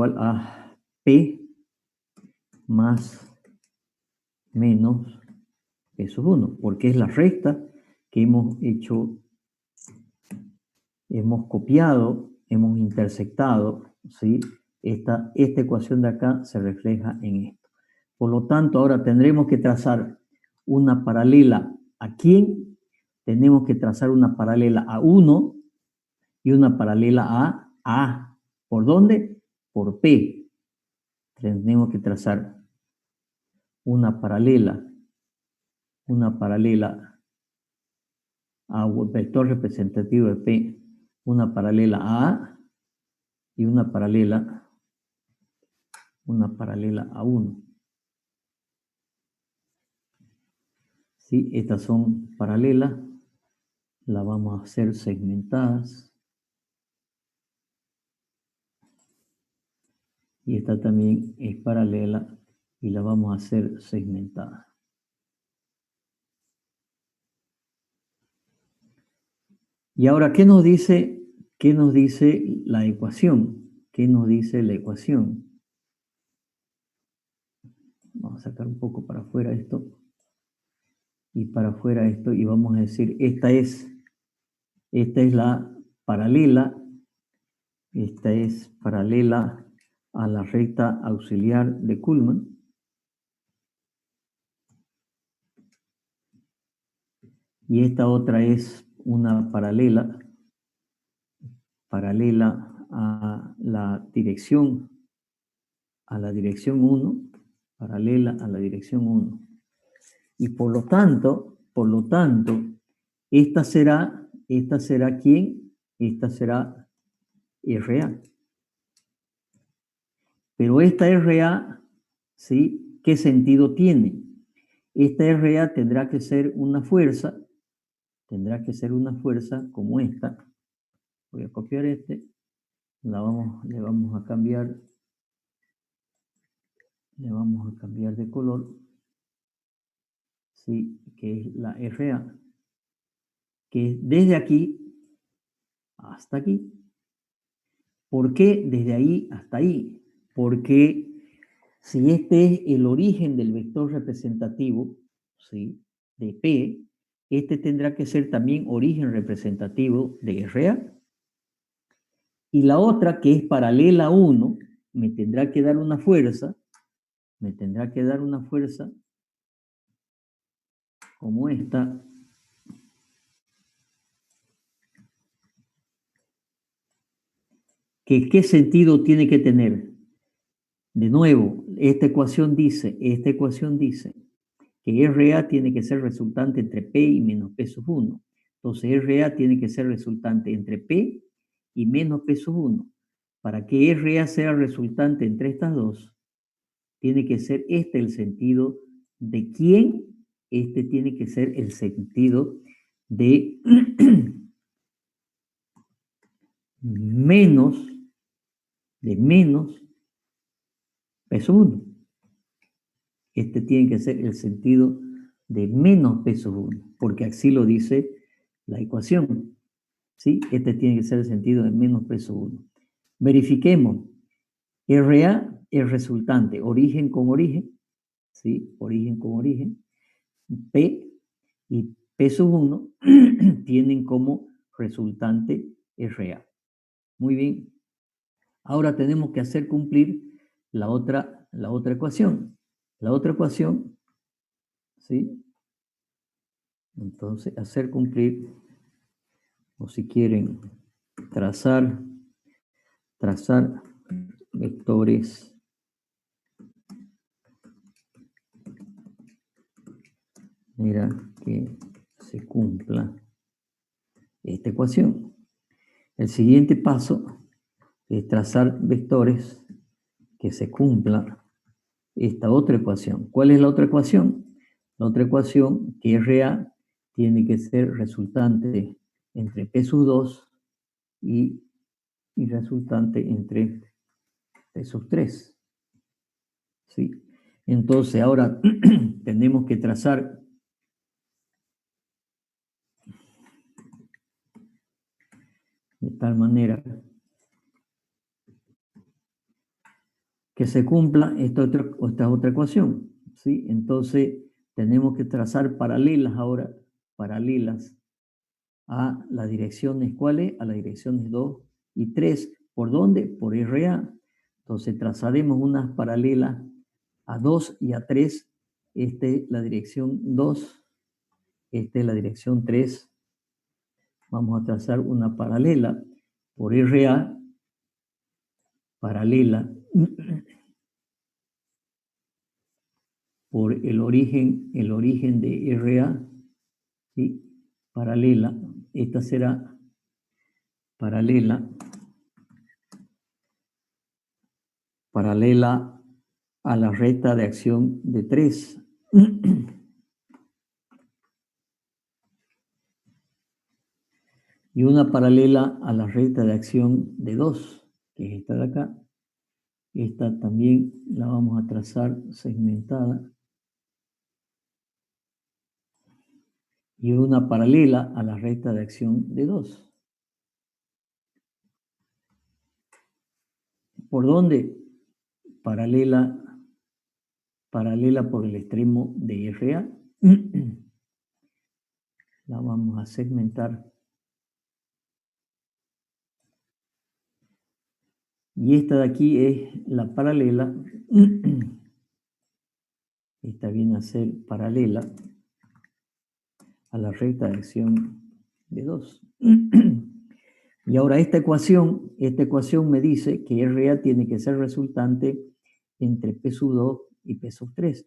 igual a P más menos P sub 1, porque es la recta que hemos hecho, hemos copiado, hemos intersectado, ¿sí? Esta ecuación de acá se refleja en esto. Por lo tanto, ahora tendremos que trazar una paralela. ¿A quién? Tenemos que trazar una paralela a 1 y una paralela a A. ¿Por dónde? Por P. Tenemos que trazar una paralela a un vector representativo de P, una paralela a A y una paralela a 1. ¿Sí? Estas son paralelas, las vamos a hacer segmentadas. Y esta también es paralela y la vamos a hacer segmentada. Y ahora, ¿qué nos dice la ecuación? ¿Qué nos dice la ecuación? Vamos a sacar un poco para afuera esto. Y para afuera esto. Y vamos a decir, esta es la paralela. Esta es paralela a la recta auxiliar de Kuhlmann. Y esta otra es una paralela a la dirección 1, paralela a la dirección 1. Y por lo tanto, esta será ¿quién? Esta será RA. Pero esta RA, ¿sí? ¿Qué sentido tiene? Esta RA tendrá que ser una fuerza como esta. Voy a copiar le vamos a cambiar de color, ¿sí? Que es la RA, que es desde aquí hasta aquí. ¿Por qué desde ahí hasta ahí? Porque si este es el origen del vector representativo, ¿sí? De P, este tendrá que ser también origen representativo de RA. Y la otra, que es paralela a 1, me tendrá que dar una fuerza, como esta. ¿Qué sentido tiene que tener? De nuevo, esta ecuación dice que RA tiene que ser resultante entre P y menos P sub 1. Entonces, RA tiene que ser resultante entre P y menos P sub 1. Para que RA sea resultante entre estas dos, tiene que ser este el sentido de quién. Este tiene que ser el sentido de menos P sub 1. Este tiene que ser el sentido de menos P sub 1, porque así lo dice la ecuación. ¿Sí? Este tiene que ser el sentido de menos P sub 1. Verifiquemos. RA es resultante, origen con origen, ¿sí? Origen con origen. P y P sub 1 tienen como resultante RA. Muy bien. Ahora tenemos que hacer cumplir la otra ecuación. La otra ecuación, ¿sí? Entonces, hacer cumplir, o si quieren, trazar vectores mira que se cumpla esta ecuación. El siguiente paso es trazar vectores que se cumpla esta otra ecuación. ¿Cuál es la otra ecuación? La otra ecuación, que RA tiene que ser resultante entre P sub 2 y resultante entre P sub 3. ¿Sí? Entonces, ahora tenemos que trazar de tal manera que se cumpla esta otra ecuación, ¿sí? Entonces, tenemos que trazar paralelas ahora, paralelas a las direcciones, ¿cuáles? A las direcciones 2 y 3. ¿Por dónde? Por RA. Entonces, trazaremos unas paralelas a 2 y a 3. Esta es la dirección 2, esta es la dirección 3. Vamos a trazar una paralela por RA, paralela por el origen de RA, ¿sí? Paralela, esta será paralela a la recta de acción de 3. Y una paralela a la recta de acción de 2, que es esta de acá. Esta también la vamos a trazar segmentada. Y una paralela a la recta de acción de 2. ¿Por dónde? Paralela por el extremo de RA. La vamos a segmentar. Y esta de aquí es la paralela. Esta viene a ser paralela a la recta de acción de 2. Y ahora esta ecuación me dice que RA tiene que ser resultante entre P sub 2 y P sub 3.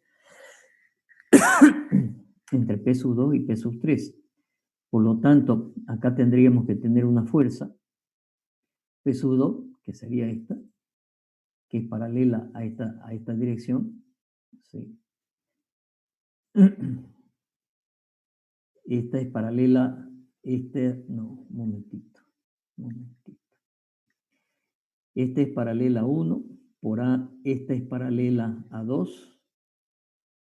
Entre P sub 2 y P sub 3. Por lo tanto, acá tendríamos que tener una fuerza P sub 2, que sería esta, que es paralela a esta dirección. ¿Sí? Esta es paralela, no, un momentito. Esta es paralela a 1, por A, esta es paralela a 2,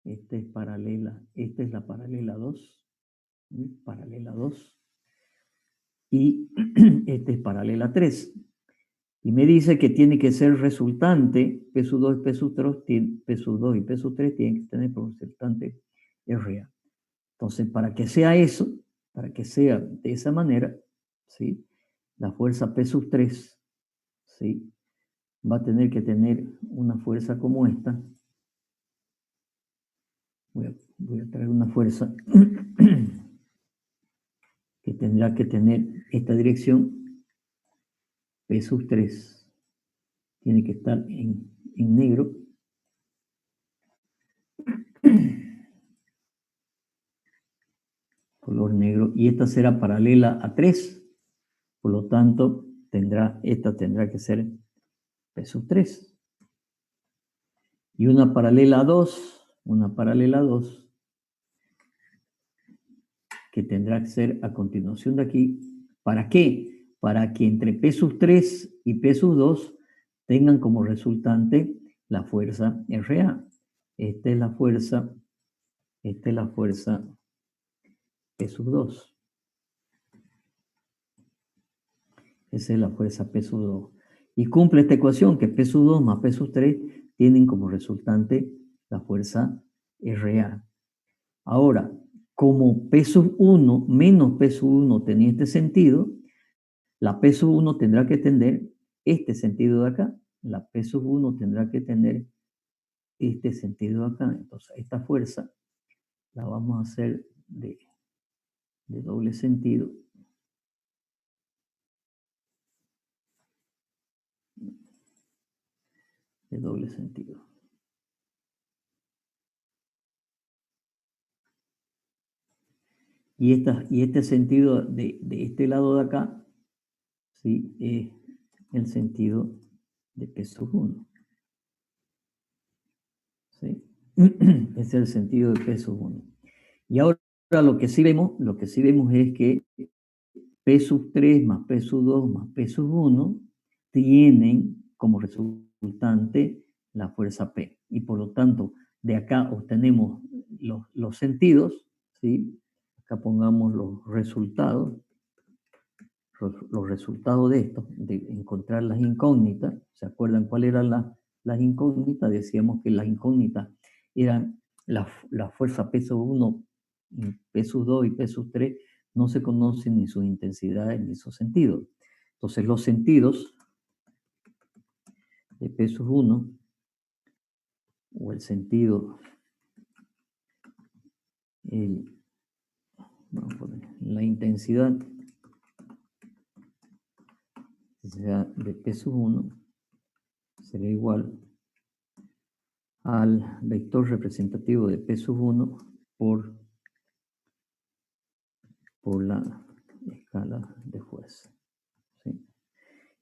esta es la paralela 2, paralela 2, y esta es paralela 3. Y me dice que tiene que ser resultante, P sub 2 y P sub 3, P sub 2 y P sub 3 tienen que tener por resultante RA. Entonces, para que sea eso, para que sea de esa manera, ¿sí? La fuerza P sub 3, ¿sí? Va a tener que tener una fuerza como esta. Voy a traer una fuerza que tendrá que tener esta dirección, P sub 3. Tiene que estar en negro. Color negro. Y esta será paralela a 3. Por lo tanto, esta tendrá que ser P sub 3. Y una paralela a 2, que tendrá que ser a continuación de aquí. ¿Para qué? Para que entre P sub 3 y P sub 2 tengan como resultante la fuerza RA. Esta es la fuerza P sub 2. Esa es la fuerza P sub 2. Y cumple esta ecuación que P sub 2 más P sub 3 tienen como resultante la fuerza RA. Ahora, como P sub 1 menos P sub 1 tenía este sentido, la P sub 1 tendrá que tener este sentido de acá. La P sub 1 tendrá que tener este sentido de acá. Entonces, esta fuerza la vamos a hacer de doble sentido. De doble sentido. Y este sentido de este lado de acá, ¿sí? Es el sentido de P sub 1. ¿Sí? Ese es el sentido de P sub 1. Y ahora lo que sí vemos es que P sub 3 más P sub 2 más P sub 1 tienen como resultante la fuerza P. Y por lo tanto, de acá obtenemos los sentidos, ¿sí? Acá pongamos los resultados de esto, de encontrar las incógnitas. ¿Se acuerdan cuál era las incógnitas, decíamos que las incógnitas eran la fuerza P sub 1, P sub 2 y P sub 3, no se conocen ni sus intensidades ni sus sentidos. Entonces los sentidos de P sub 1 o el sentido, vamos a poner, la intensidad de P sub 1 será igual al vector representativo de P sub 1 por la escala de fuerza. ¿Sí?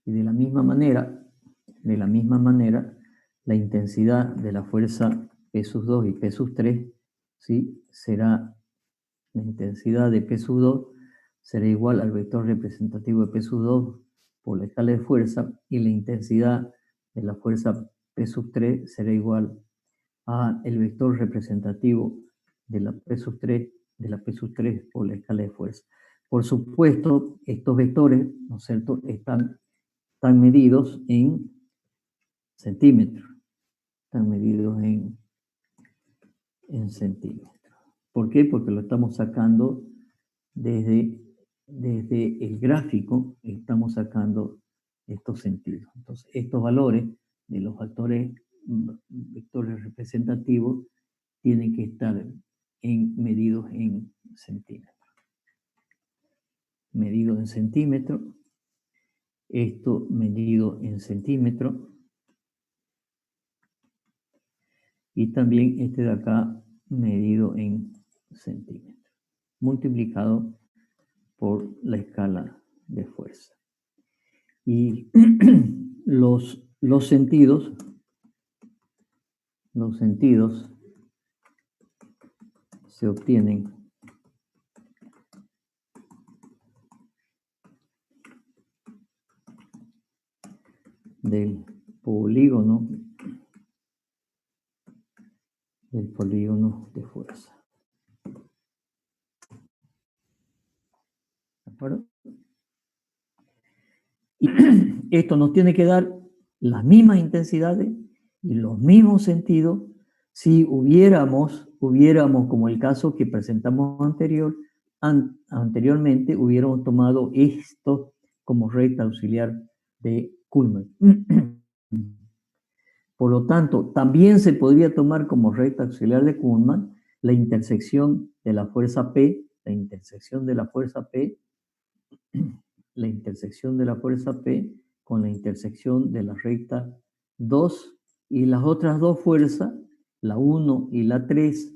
Y de la misma manera, la intensidad de la fuerza P sub 2 y P sub 3, ¿sí? Será la intensidad de P sub 2 será igual al vector representativo de P sub 2 por la escala de fuerza, y la intensidad de la fuerza P sub 3 será igual a el vector representativo de la P sub 3 por la escala de fuerza. Por supuesto, estos vectores, ¿no es cierto?, están medidos en centímetros. Están medidos en centímetros. ¿Por qué? Porque lo estamos sacando desde el gráfico, estamos sacando estos sentidos. Entonces, estos valores de los vectores representativos tienen que estar medidos en centímetros. Medido en centímetros. Esto medido en centímetros. Y también este de acá medido en centímetros. Multiplicado por la escala de fuerza. Y los sentidos se obtienen del polígono de fuerza. ¿De acuerdo? Y esto nos tiene que dar las mismas intensidades y los mismos sentidos si hubiéramos, como el caso que presentamos anteriormente, hubiéramos tomado esto como recta auxiliar de Kuhlmann. Por lo tanto, también se podría tomar como recta auxiliar de Kuhlmann la intersección de la fuerza P, la intersección de la fuerza P con la intersección de la recta 2 y las otras dos fuerzas, la 1 y la 3,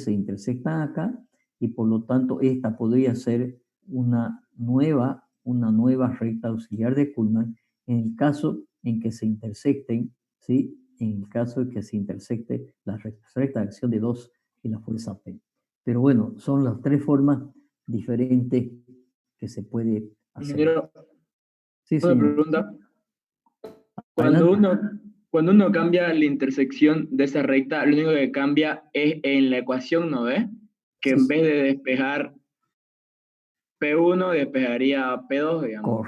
se intersectan acá, y por lo tanto esta podría ser una nueva recta auxiliar de Kuhlmann en el caso en que se intersecten, ¿sí? En el caso de que se intersecte la recta de acción de 2 y la fuerza P. Pero bueno, son las tres formas diferentes que se puede hacer. Ingeniero, sí, una pregunta. Cuando uno cambia la intersección de esa recta, lo único que cambia es en la ecuación, ¿no ves? Que sí, en vez de despejar P1, despejaría P2, digamos.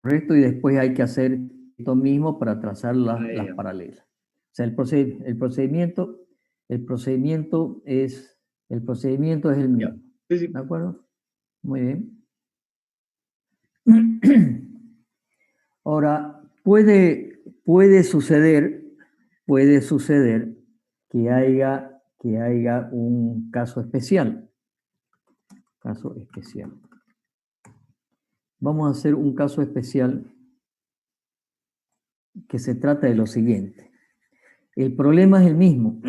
Correcto, y después hay que hacer esto mismo para trazar las paralelas. O sea, el procedimiento es el mismo. Sí, sí. ¿De acuerdo? Muy bien. Ahora, puede suceder que haya un caso especial. Vamos a hacer un caso especial que se trata de lo siguiente. El problema es el mismo.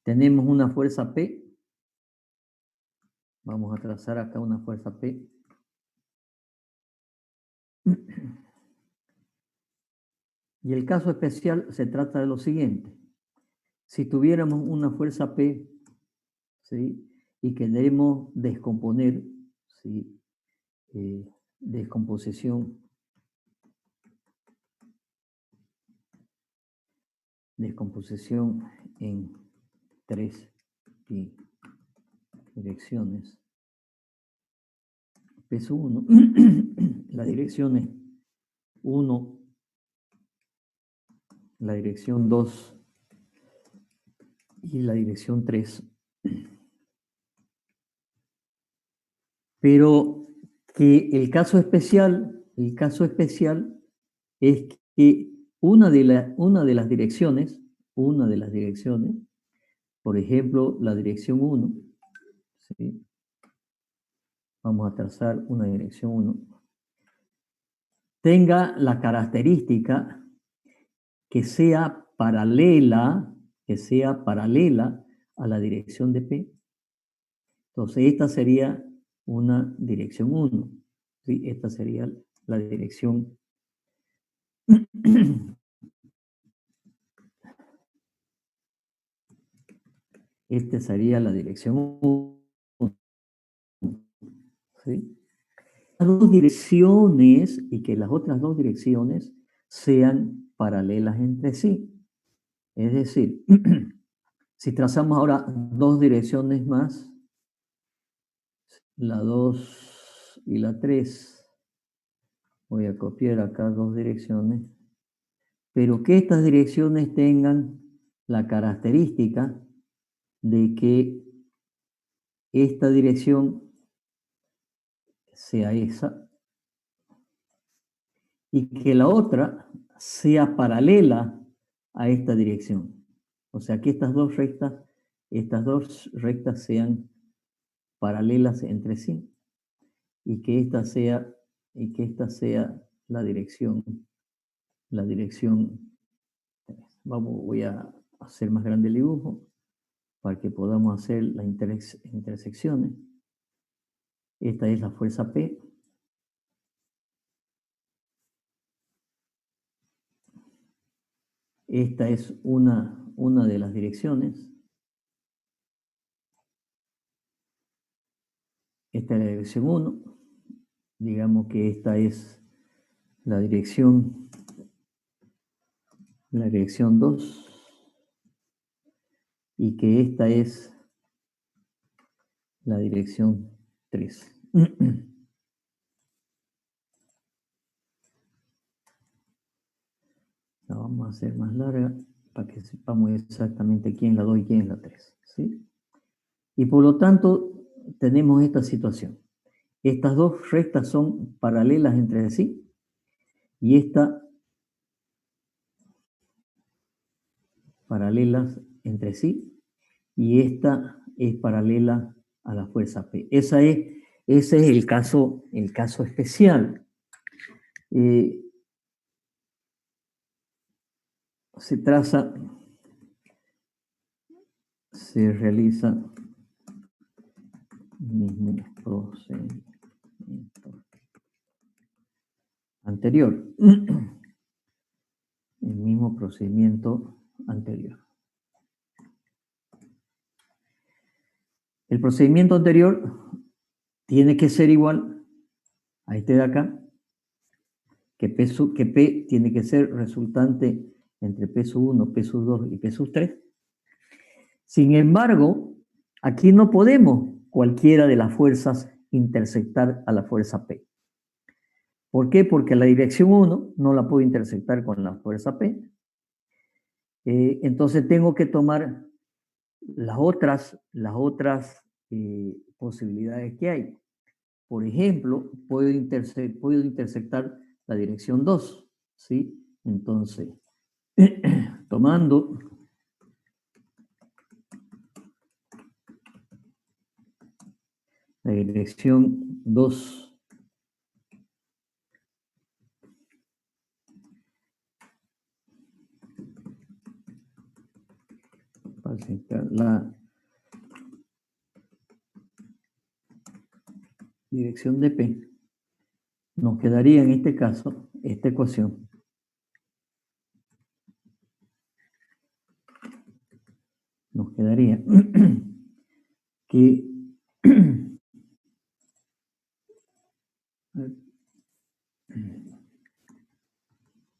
Tenemos una fuerza P. Vamos a trazar acá una fuerza P. Y el caso especial se trata de lo siguiente. Si tuviéramos una fuerza P, ¿sí?, y queremos descomponer, ¿sí?, descomposición en tres y direcciones peso 1, la dirección es 1, la dirección 2 y la dirección 3. Pero que el caso especial es que una de las direcciones, por ejemplo, la dirección 1, ¿sí? Vamos a trazar una dirección 1, tenga la característica que sea paralela a la dirección de P. Entonces, esta sería una dirección 1, ¿sí? Esta sería la dirección. Esta sería la dirección 1, ¿sí? Las dos direcciones y que las otras dos direcciones sean paralelas entre sí. Es decir, si trazamos ahora dos direcciones más, la 2 y la 3, voy a copiar acá dos direcciones, pero que estas direcciones tengan la característica de que esta dirección sea esa y que la otra sea paralela a esta dirección. O sea, que estas dos rectas sean paralelas entre sí y que esta sea la dirección. Voy a hacer más grande el dibujo para que podamos hacer las intersecciones. Esta es la fuerza P. Esta es una de las direcciones. Esta es la dirección 1. Digamos que esta es la dirección 2 y que esta es la dirección 3. La vamos a hacer más larga para que sepamos exactamente quién es la 2 y quién es la 3, ¿sí? Y por lo tanto, tenemos esta situación. Estas dos rectas son paralelas entre sí y esta paralelas entre sí y esta es paralela a la fuerza P. Ese es el caso especial. Se realiza el mismo procedimiento anterior. El mismo procedimiento anterior. El procedimiento anterior tiene que ser igual a este de acá, que P tiene que ser resultante entre peso 1, peso 2 y peso 3. Sin embargo, aquí no podemos cualquiera de las fuerzas intersectar a la fuerza P. ¿Por qué? Porque la dirección 1 no la puedo intersectar con la fuerza P. Entonces tengo que tomar las otras posibilidades que hay. Por ejemplo, puedo intersectar la dirección 2, ¿sí? Entonces, tomando la dirección 2, para aceptar la dirección de P, nos quedaría en este caso esta ecuación. Nos quedaría que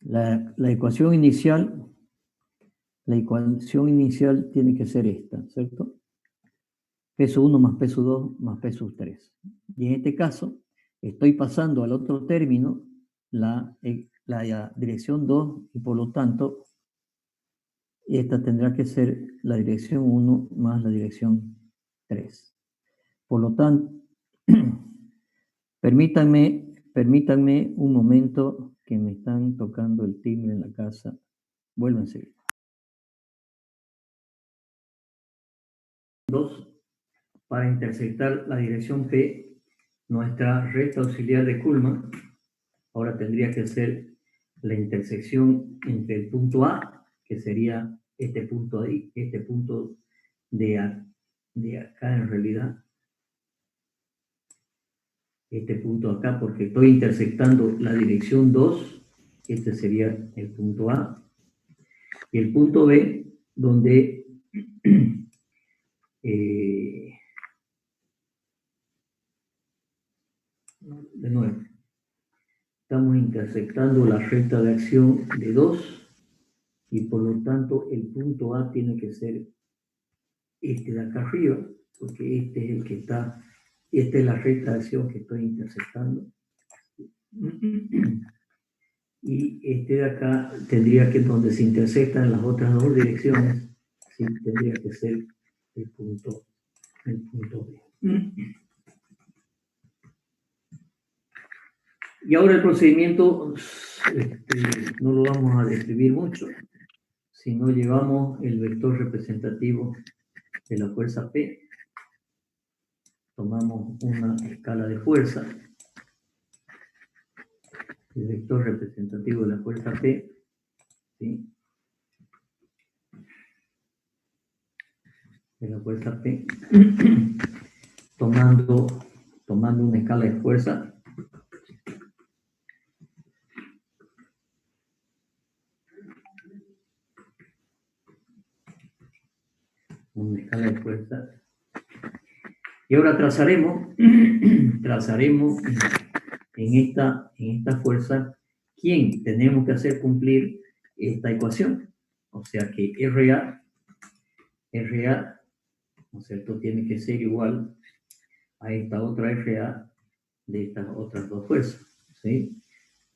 la ecuación inicial tiene que ser esta, ¿cierto? peso 1 más peso 2 más peso 3. Y en este caso, estoy pasando al otro término la dirección 2 y por lo tanto, esta tendrá que ser la dirección 1 más la dirección 3. Por lo tanto, permítanme un momento que me están tocando el timbre en la casa. Vuelvo enseguida. 2 para intersectar la dirección P, nuestra recta auxiliar de Kuhlmann. Ahora tendría que ser la intersección entre el punto A, que sería este punto ahí, este punto de acá en realidad, este punto acá, porque estoy intersectando la dirección 2, este sería el punto A, y el punto B, donde de nuevo, estamos intersectando la recta de acción de 2 y por lo tanto el punto A tiene que ser este de acá arriba, porque este es el que está, esta es la recta de acción que estoy intersectando. Y este de acá tendría que, donde se intersectan las otras dos direcciones, ¿sí? Tendría que ser el punto B. Y ahora el procedimiento no lo vamos a describir mucho, sino llevamos el vector representativo de la fuerza P, tomamos una escala de fuerza, el vector representativo de la fuerza P, ¿sí? De la fuerza P, tomando una escala de fuerza, una escala de fuerza. Y ahora trazaremos en esta fuerza quién tenemos que hacer cumplir esta ecuación. O sea que RA, ¿no es cierto?, tiene que ser igual a esta otra RA de estas otras dos fuerzas, ¿sí?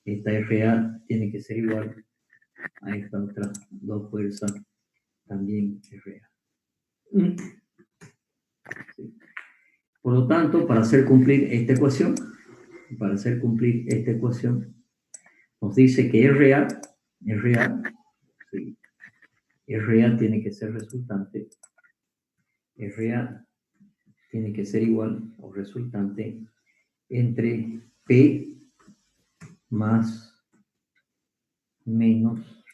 Esta RA tiene que ser igual a estas otras dos fuerzas, también RA. ¿Sí? Por lo tanto, para hacer cumplir esta ecuación, nos dice que RA, ¿sí? RA tiene que ser resultante, RA tiene que ser igual o resultante entre P más menos,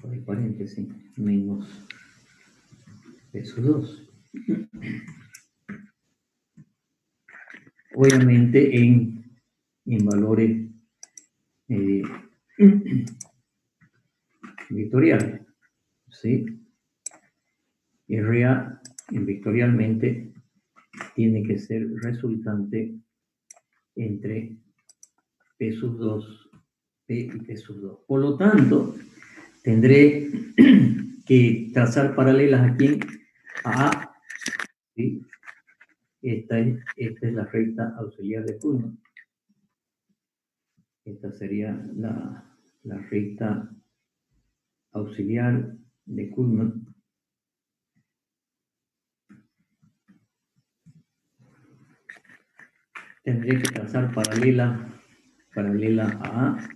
por paréntesis, menos peso 2. Obviamente en valores vectoriales, ¿sí? RA vectorialmente tiene que ser resultante entre P sub 2, P y P sub 2. Por lo tanto, tendré que trazar paralelas aquí a A, ¿sí? Esta es la recta auxiliar de Kuhlmann. Esta sería la recta auxiliar de Kuhlmann. Tendré que trazar paralela a A.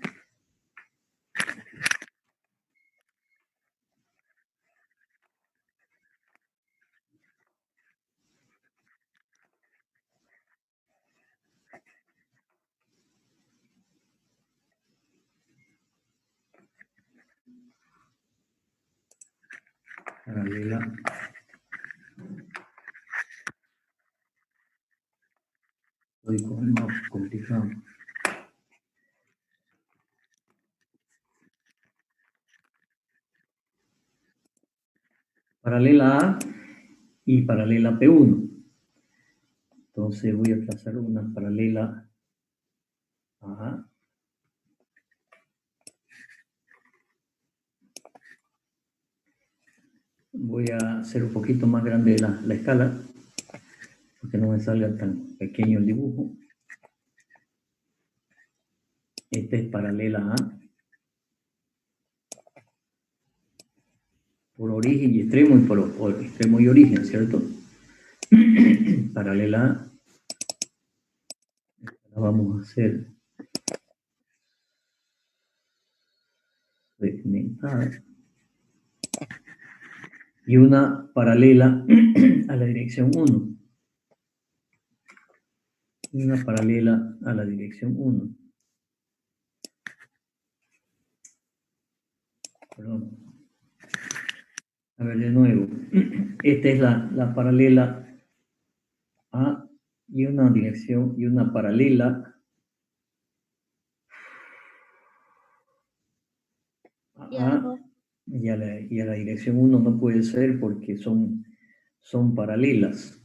Paralela Estoy con el mouse complicado. Paralela A y paralela P1. Entonces voy a trazar una paralela a A. voy a hacer un poquito más grande la escala, porque no me salga tan pequeño el dibujo. Esta es paralela a, por origen y extremo, y por extremo y origen, ¿cierto? Paralela a. La vamos a hacer segmentada. Y una paralela a la dirección 1. Y una paralela a la dirección 1. Perdón. A ver, de nuevo. Esta es la paralela A y una dirección y una paralela a y a la dirección 1 no puede ser porque son paralelas.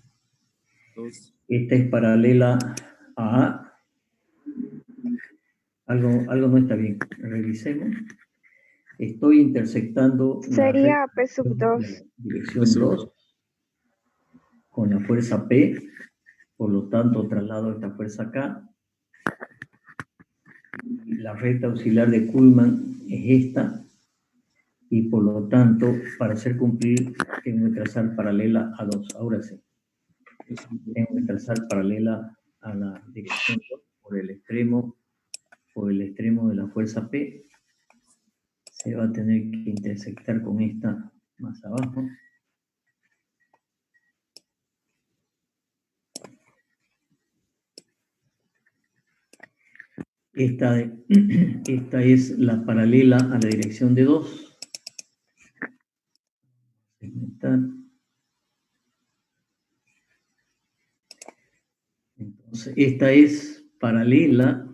Esta es paralela a A. Algo no está bien. Revisemos. Estoy intersectando Sería P la sub 2. dirección 2 con la fuerza P, por lo tanto traslado esta fuerza acá. La recta auxiliar de Kuhlmann es esta, y por lo tanto, para hacer cumplir, tengo que trazar paralela a 2. Ahora sí. Tengo que trazar paralela a la dirección 2 por el extremo de la fuerza P. Se va a tener que intersectar con esta más abajo. Esta es la paralela a la dirección de 2. Segmentar. Entonces, esta es paralela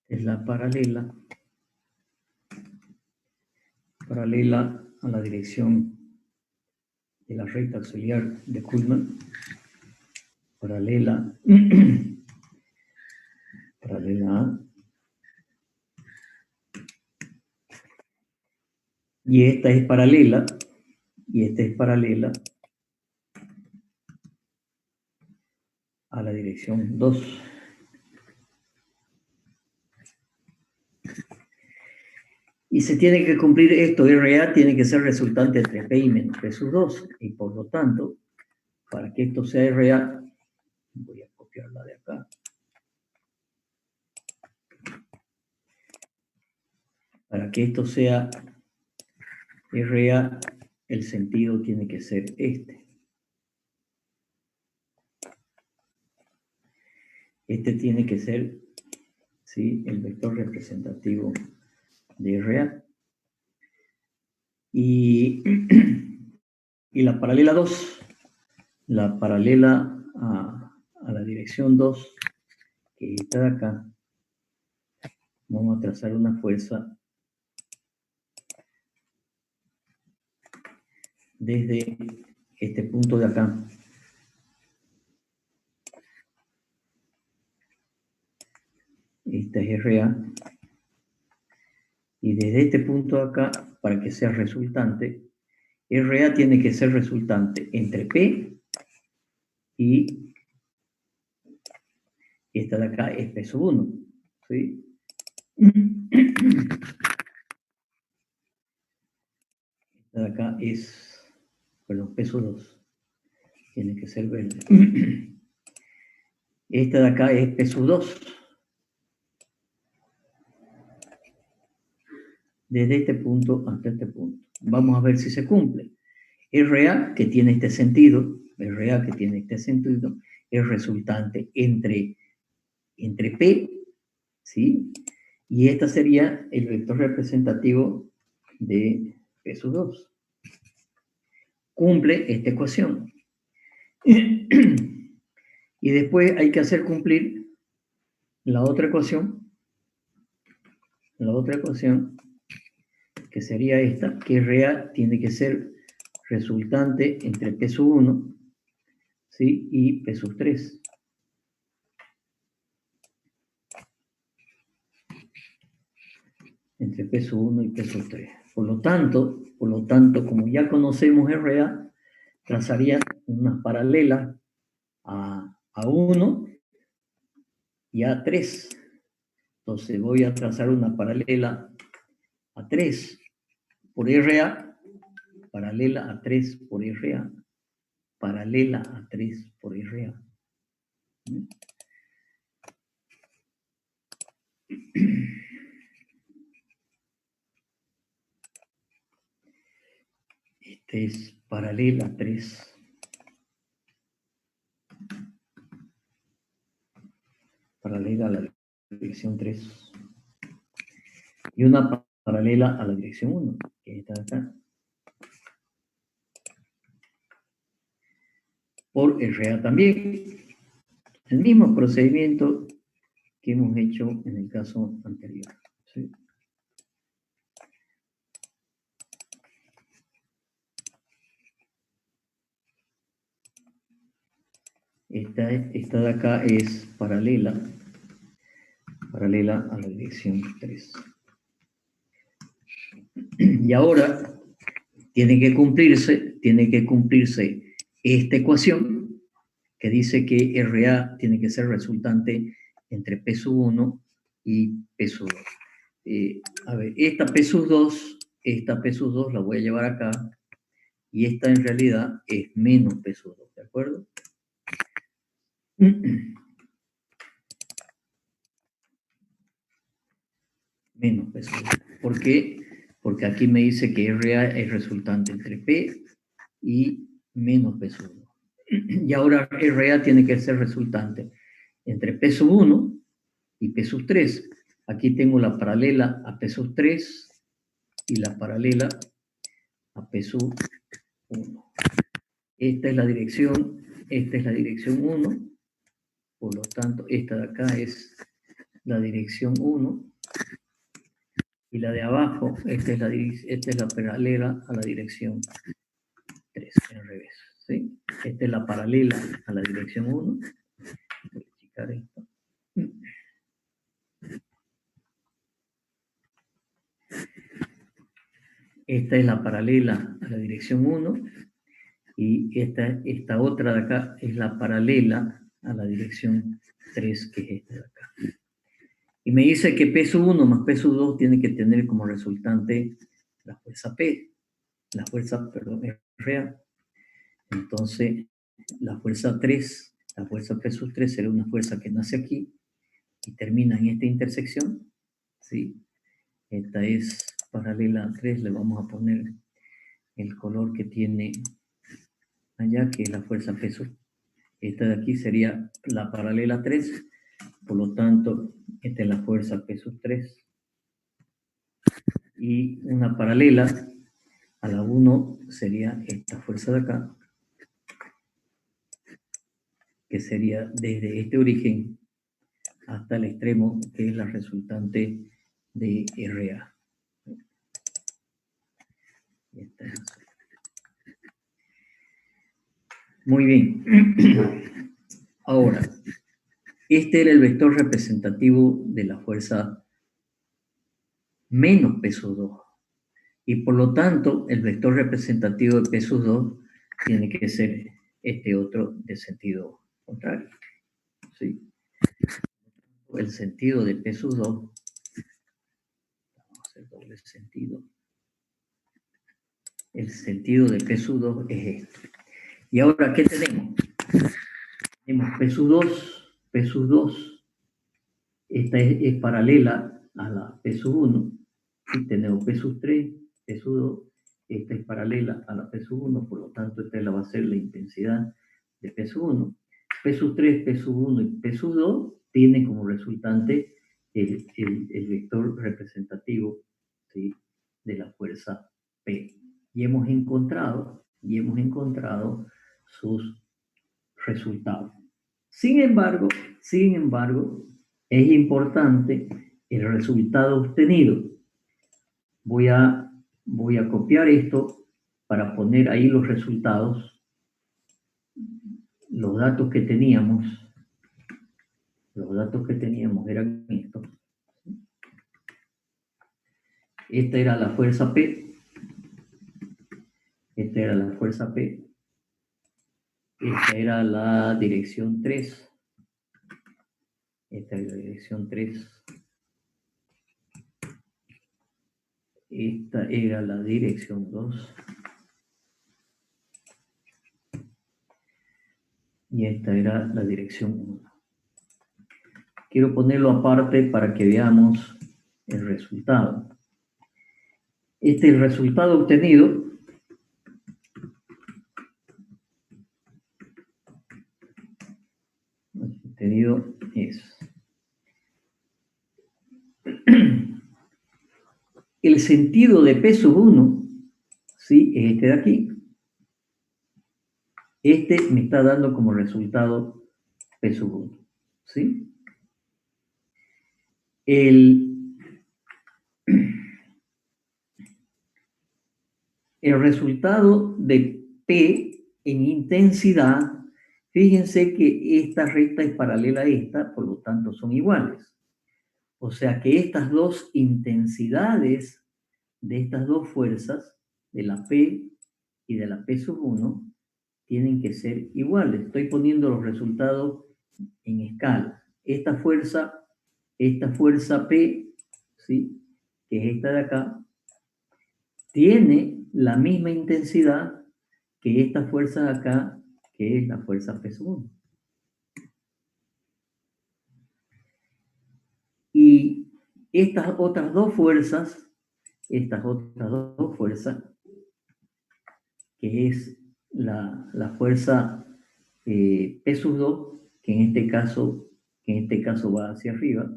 es la paralela a la dirección de la recta auxiliar de Kuhlmann, paralela A, y esta es paralela a la dirección 2. Y se tiene que cumplir esto, RA tiene que ser resultante entre P y menos P sub 2, y por lo tanto, para que esto sea RA, voy a copiarla de acá. Para que esto sea RA, el sentido tiene que ser este. Este tiene que ser, ¿sí?, el vector representativo de RA. Y la paralela 2, la paralela a la dirección 2, que está de acá, vamos a trazar una fuerza desde este punto de acá. Esta es RA. Y desde este punto de acá, para que sea resultante, RA tiene que ser resultante entre P y esta de acá es P sub 1. ¿Sí? Esta de acá es, perdón, P sub 2. Tiene que ser verde. Esta de acá es P sub 2. Desde este punto hasta este punto. Vamos a ver si se cumple. RA, que tiene este sentido, es resultante entre P, ¿sí?, y esta sería el vector representativo de P sub 2. Cumple esta ecuación. Y después hay que hacer cumplir la otra ecuación, que sería esta, que RA tiene que ser resultante entre P sub 1, ¿sí?, y P sub 3. Entre entre peso 1 y peso 3. Por lo tanto, como ya conocemos RA, trazaría una paralela a 1 y a 3. Entonces voy a trazar una paralela a 3 por RA, paralela a 3 por RA, paralela a 3 por RA. Este es paralela a 3. Paralela a la dirección 3. Y una paralela a la dirección 1, que está acá. Por RA también. El mismo procedimiento que hemos hecho en el caso anterior. ¿Sí? Esta de acá es paralela a la dirección 3. Y ahora tiene que cumplirse esta ecuación que dice que RA tiene que ser resultante entre peso 1 y peso 2. A ver, esta peso 2 la voy a llevar acá, y esta en realidad es menos peso 2, ¿de acuerdo? Menos peso 2. ¿Por qué? Porque aquí me dice que RA es resultante entre P y menos peso 1. Y ahora RA tiene que ser resultante entre peso 1 y peso 3. Aquí tengo la paralela a peso 3 y la paralela a peso 1. Esta es la dirección 1, por lo tanto, esta de acá es la dirección 1, y la de abajo, esta es la paralela a la dirección 3, en revés. ¿Sí? Esta es la paralela a la dirección 1. Voy a checar esto. Esta es la paralela a la dirección 1, y esta otra de acá es la paralela a la dirección 3, que es esta de acá. Y me dice que peso 1 más peso 2 tiene que tener como resultante la fuerza P, RA. Entonces, la fuerza peso 3 será una fuerza que nace aquí y termina en esta intersección, ¿sí? Esta es paralela a 3, le vamos a poner el color que tiene allá, que es la fuerza peso. Esta de aquí sería la paralela 3, por lo tanto, esta es la fuerza peso 3. Y una paralela a la 1 sería esta fuerza de acá, que sería desde este origen hasta el extremo, que es la resultante de RA. Muy bien. Ahora, este era el vector representativo de la fuerza menos peso 2. Y por lo tanto, el vector representativo de peso 2 tiene que ser este otro de sentido contrario. ¿Sí? El sentido de peso 2, vamos a hacer doble sentido. El sentido de peso 2 es este. Y ahora, ¿qué tenemos? Tenemos peso 2. Esta es paralela a la peso 1. Y tenemos peso 3, peso 2. Esta es paralela a la peso 1, por lo tanto, esta va a ser la intensidad de peso 1. Peso 3, peso 1 y peso 2 tienen como resultante el vector representativo, ¿sí?, de la fuerza P. Y hemos encontrado sus resultados. Sin embargo, es importante el resultado obtenido. Voy a copiar esto para poner ahí los resultados, los datos que teníamos eran estos. Esta era la fuerza P. Esta era la fuerza P. Esta era la dirección 3. Esta es la dirección 3. Esta era la dirección 2. Y esta era la dirección 1. Quiero ponerlo aparte para que veamos el resultado. Este es el resultado obtenido. Obtenido es el sentido de P sub 1, ¿sí? Es este de aquí. Este me está dando como resultado P sub 1, ¿sí? El resultado de P en intensidad, fíjense que esta recta es paralela a esta, por lo tanto son iguales. O sea que estas dos intensidades de estas dos fuerzas, de la P y de la P sub 1, tienen que ser iguales. Estoy poniendo los resultados en escala. Esta fuerza P, ¿sí? Que es esta de acá, tiene la misma intensidad que esta fuerza de acá, que es la fuerza P sub 1. Y estas otras dos fuerzas, que es la fuerza P sub 2, que en este caso va hacia arriba,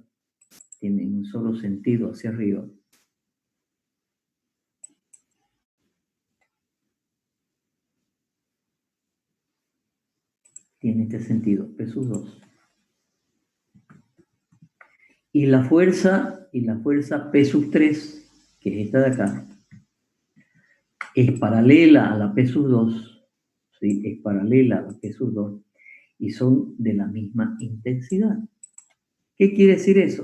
tiene un solo sentido hacia arriba. Tiene este sentido, P sub 2. Y la fuerza P sub 3, que es esta de acá, es paralela a la P sub 2, ¿sí? Es paralela a la P sub 2 y son de la misma intensidad. ¿Qué quiere decir eso?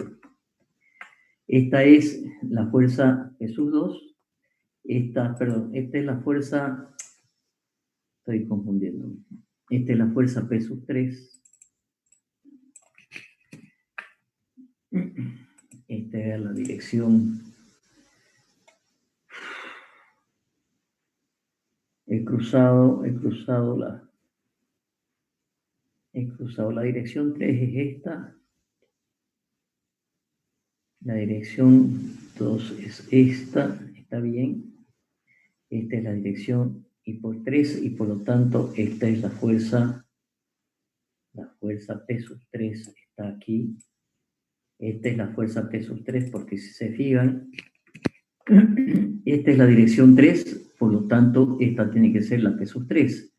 Esta es la fuerza P sub 2, esta es la fuerza, estoy confundiendo, esta es la fuerza P sub 3, esta es la dirección, he cruzado la dirección 3, es esta, la dirección 2 es esta, está bien, esta es la dirección y por 3 y por lo tanto esta es la fuerza P sub 3 está aquí, esta es la fuerza P sub 3 porque si se fijan, esta es la dirección 3, por lo tanto esta tiene que ser la P sub 3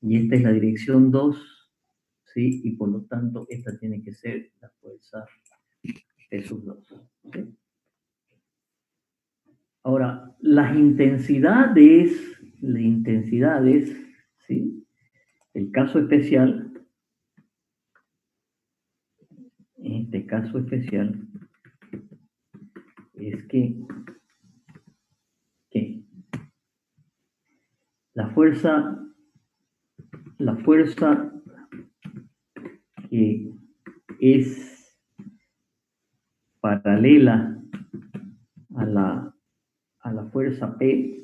y esta es la dirección 2, ¿sí? Y por lo tanto esta tiene que ser la fuerza P sub 2, ¿sí? Ahora, las intensidades, ¿sí? El caso especial, en este caso especial, es que la fuerza que es paralela a la fuerza P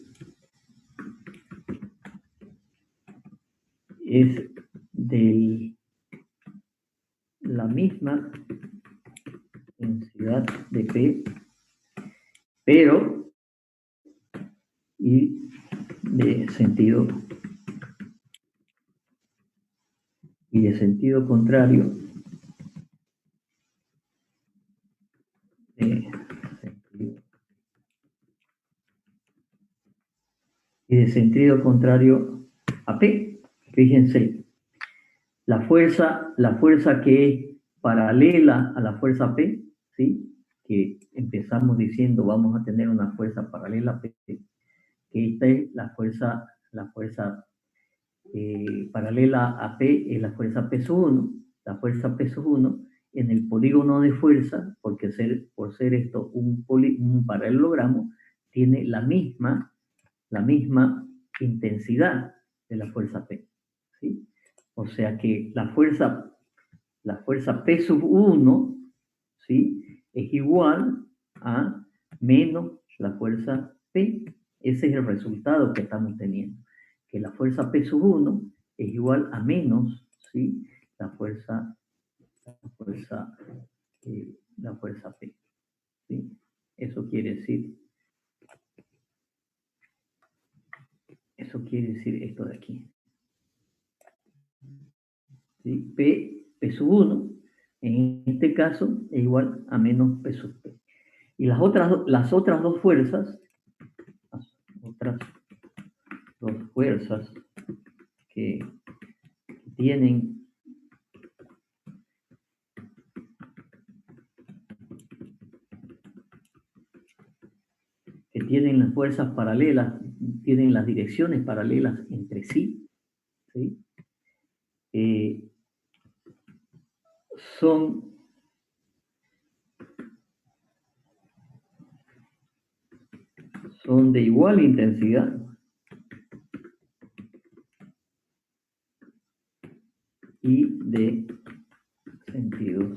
es de la misma densidad de P, pero y de sentido contrario, a P. Fíjense, la fuerza que es paralela a la fuerza P, ¿sí? Que empezamos diciendo vamos a tener una fuerza paralela a P, que esta es la fuerza paralela a P, es la fuerza P sub 1, la fuerza P sub 1 en el polígono de fuerza, porque por ser esto un paralelogramo, tiene la misma intensidad de la fuerza P, ¿sí? O sea que la fuerza P sub 1, ¿sí? Es igual a menos la fuerza P. Ese es el resultado que estamos teniendo. Que la fuerza P sub 1 es igual a menos, ¿sí? La fuerza P, ¿sí? Eso quiere decir esto de aquí. ¿Sí? P sub 1, en este caso, es igual a menos P sub P. Y las otras dos fuerzas, que tienen las fuerzas paralelas, tienen las direcciones paralelas entre sí, ¿sí? Son de igual intensidad y de sentidos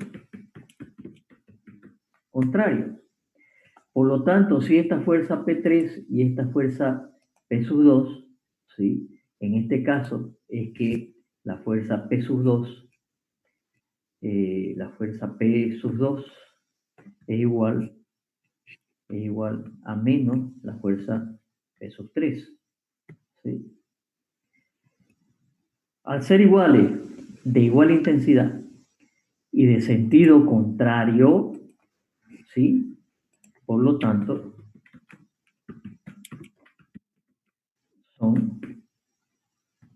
contrarios. Por lo tanto, si esta fuerza P3 y esta fuerza P sub 2, ¿sí? En este caso es que la fuerza P sub 2, es igual a menos la fuerza P sub 3, ¿sí? Al ser iguales, de igual intensidad y de sentido contrario, ¿sí? Por lo tanto, son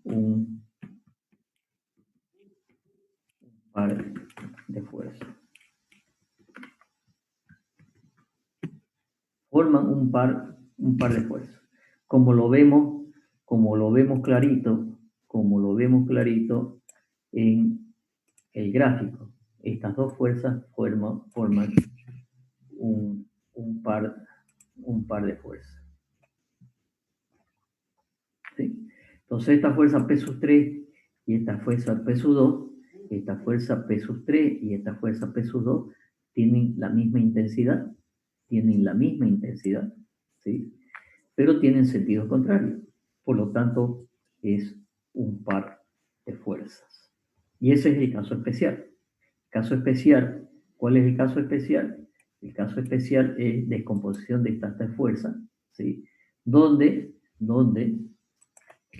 un par de fuerzas. Forman un par de fuerzas. Como lo vemos clarito en el gráfico, estas dos fuerzas forman un par de fuerzas. ¿Sí? Entonces esta fuerza P sub 3 y esta fuerza P sub 2, esta fuerza P sub 3 y esta fuerza P sub 2 tienen la misma intensidad, ¿sí? Pero tienen sentido contrario. Por lo tanto, es un par de fuerzas. Y ese es el caso especial. ¿Cuál es el caso especial? El caso especial es descomposición de estas tres fuerzas, ¿sí? Donde,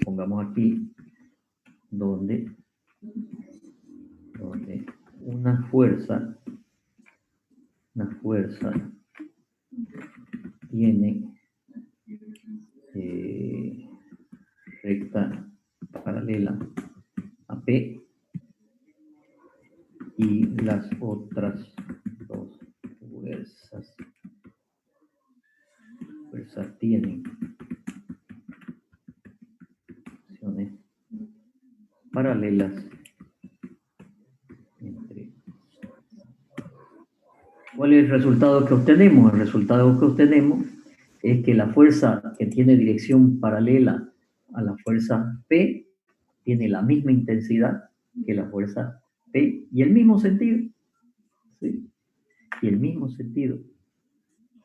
pongamos aquí, donde una fuerza tiene recta paralela a P y las otras dos fuerzas tienen acciones paralelas entre. ¿Cuál es el resultado que obtenemos? El resultado que obtenemos es que la fuerza que tiene dirección paralela a la fuerza P tiene la misma intensidad que la fuerza P y el mismo sentido, ¿sí?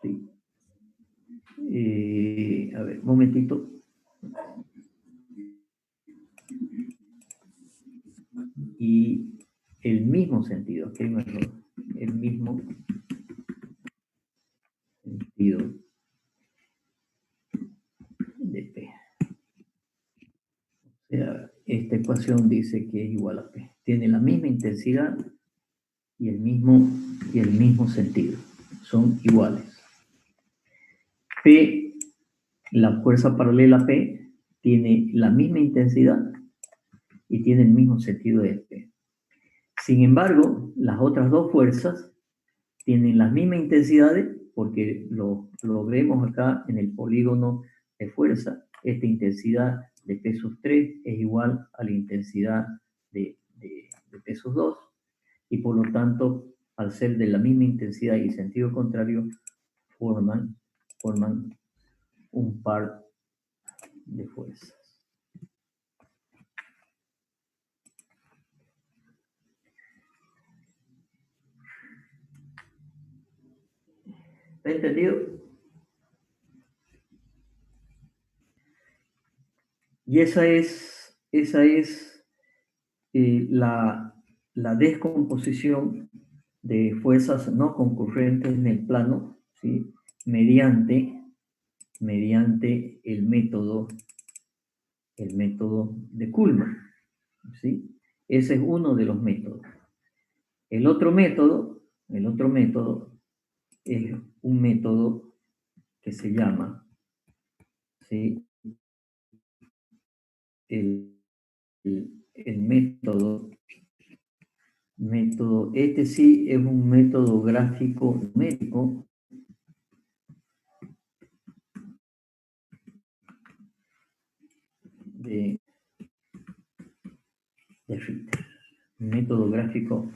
¿Sí? A ver, un momentito. Y el mismo sentido, aquí hay un error, el mismo sentido de P. O sea, esta ecuación dice que es igual a P. Tiene la misma intensidad y el mismo sentido. Son iguales. P, la fuerza paralela a P, tiene la misma intensidad y tiene el mismo sentido de P. Sin embargo, las otras dos fuerzas tienen las mismas intensidades porque lo vemos acá en el polígono de fuerza. Esta intensidad de P sub 3 es igual a la intensidad de P sub 2 y por lo tanto, al ser de la misma intensidad y sentido contrario, forman un par de fuerzas. ¿Está entendido? Y esa es la descomposición de fuerzas no concurrentes en el plano, ¿sí? mediante el método de Kuhlmann, ¿sí? Ese es uno de los métodos. El otro método es un método que se llama, ¿sí? el método, este sí es un método gráfico numérico de Ritter. Método gráfico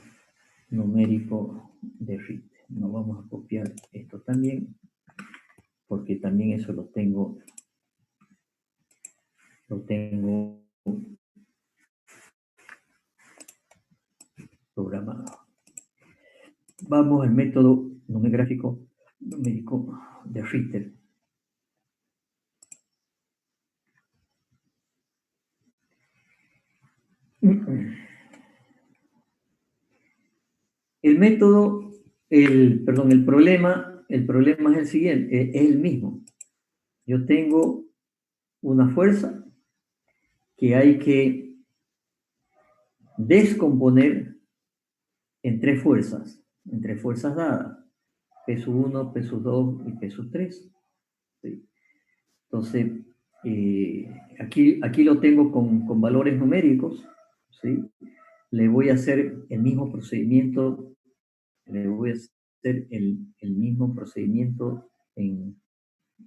numérico de Ritter. Nos vamos a copiar esto también, porque también eso lo tengo programado. Vamos al método gráfico numérico de Ritter. El método, el problema es el siguiente, es el mismo. Yo tengo una fuerza que hay que descomponer en tres fuerzas dadas, peso 1, peso 2 y peso 3. ¿Sí? Entonces, aquí lo tengo con valores numéricos, ¿sí? Le voy a hacer el mismo procedimiento, en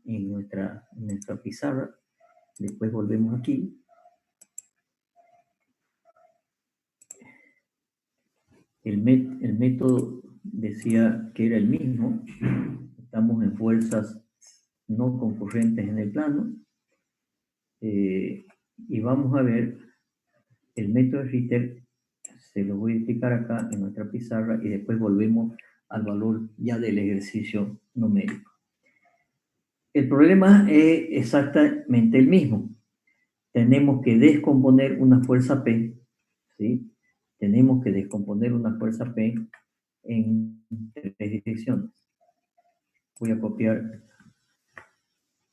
nuestra pizarra. Después volvemos aquí. El método decía que era el mismo. Estamos en fuerzas no concurrentes en el plano. Y vamos a ver el método de Ritter. Se lo voy a explicar acá en nuestra pizarra y después volvemos al valor ya del ejercicio numérico. El problema es exactamente el mismo. Tenemos que descomponer una fuerza P, ¿sí? Tenemos que descomponer una fuerza P en tres direcciones. Voy a copiar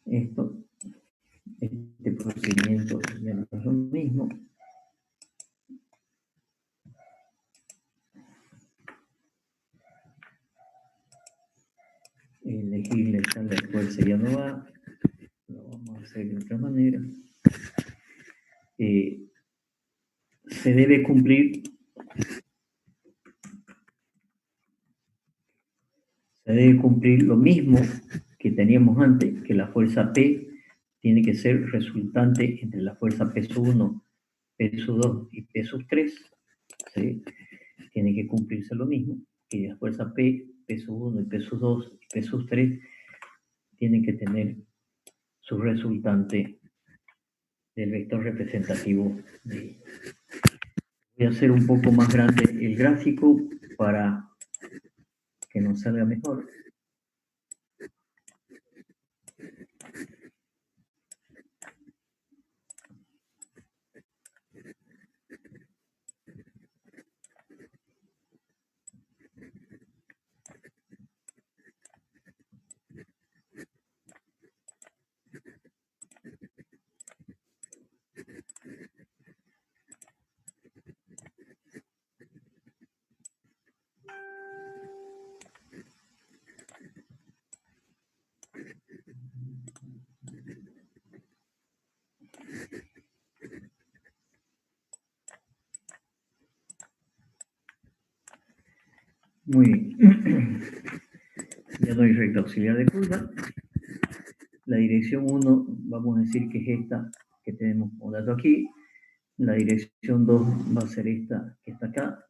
esto, este procedimiento es lo mismo. Elegir la escala de fuerza ya no va, lo vamos a hacer de otra manera. Se debe cumplir lo mismo que teníamos antes, que la fuerza P tiene que ser resultante entre la fuerza peso 1, peso 2 y peso 3, ¿sí? Tiene que cumplirse lo mismo, que la fuerza P, peso 1 y peso 2 y peso 3 tienen que tener su resultante del vector representativo de. Voy a hacer un poco más grande el gráfico para que nos salga mejor. Muy bien. Ya no hay recta auxiliar de curva. La dirección 1, vamos a decir que es esta que tenemos como dato aquí. La dirección 2 va a ser esta que está acá.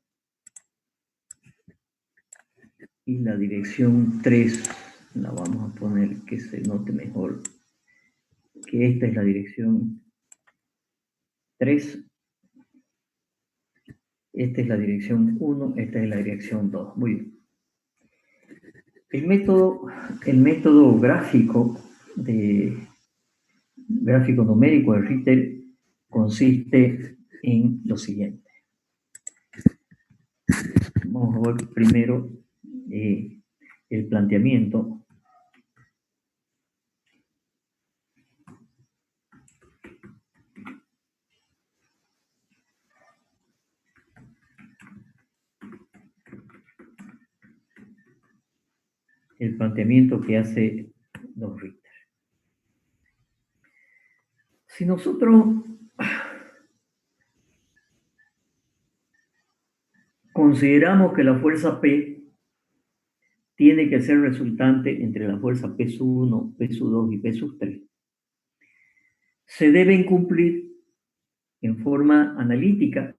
Y la dirección 3 la vamos a poner que se note mejor que esta es la dirección 3, esta es la dirección 1, esta es la dirección 2. Muy bien. El método gráfico numérico de Ritter consiste en lo siguiente. Vamos a ver primero el planteamiento. El planteamiento que hace Don Ritter. Si nosotros consideramos que la fuerza P tiene que ser resultante entre la fuerza P sub 1, P sub 2 y P sub 3, se deben cumplir en forma analítica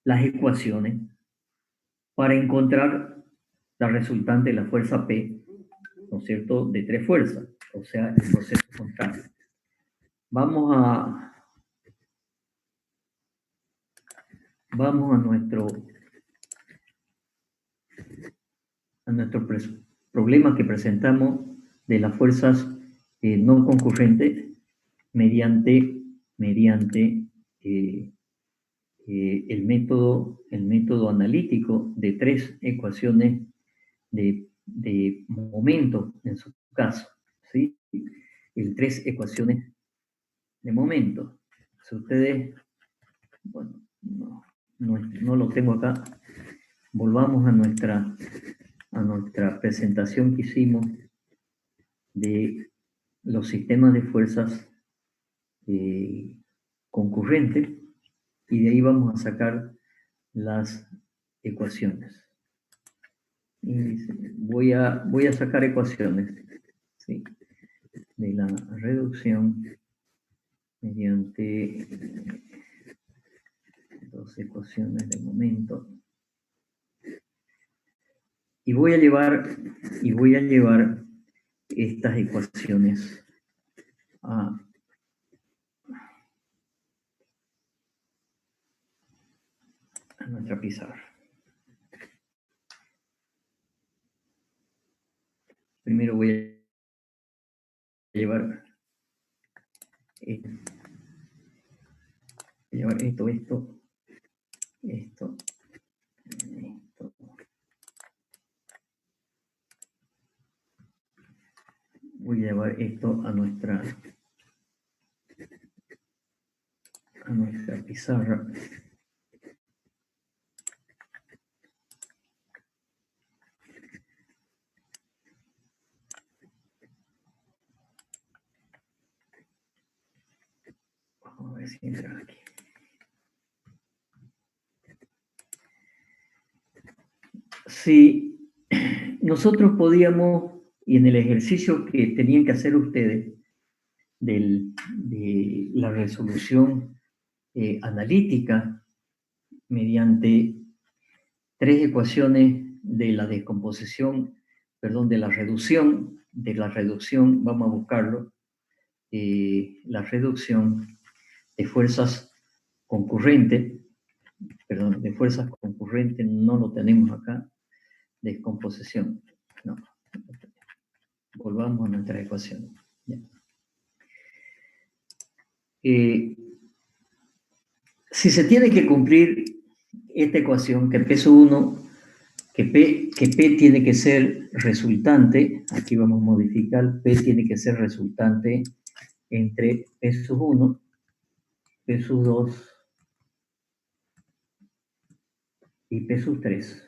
las ecuaciones para encontrar la resultante de la fuerza P, ¿no es cierto?, de tres fuerzas, o sea, el proceso contrario. Vamos a nuestro problema que presentamos de las fuerzas no concurrentes mediante el método analítico de tres ecuaciones de momento, en su caso, ¿sí? En tres ecuaciones de momento. Si ustedes, bueno, no lo tengo acá, volvamos a nuestra presentación que hicimos de los sistemas de fuerzas concurrentes, y de ahí vamos a sacar las ecuaciones. Y voy a sacar ecuaciones, ¿sí?, de la reducción mediante dos ecuaciones de momento. Y voy a llevar estas ecuaciones a nuestra pizarra. Primero voy a llevar esto. Voy a llevar esto a nuestra pizarra. Vamos a ver si entra aquí. Si nosotros podíamos, y en el ejercicio que tenían que hacer ustedes de la resolución analítica mediante tres ecuaciones de la descomposición, perdón, de la reducción, vamos a buscarlo, la reducción de fuerzas concurrentes, perdón, de fuerzas concurrentes no lo tenemos acá, descomposición, no. Volvamos a nuestra ecuación. Si se tiene que cumplir esta ecuación, que P sub 1, que P tiene que ser resultante, aquí vamos a modificar, P tiene que ser resultante entre P sub 1, P sub 2 y P sub 3.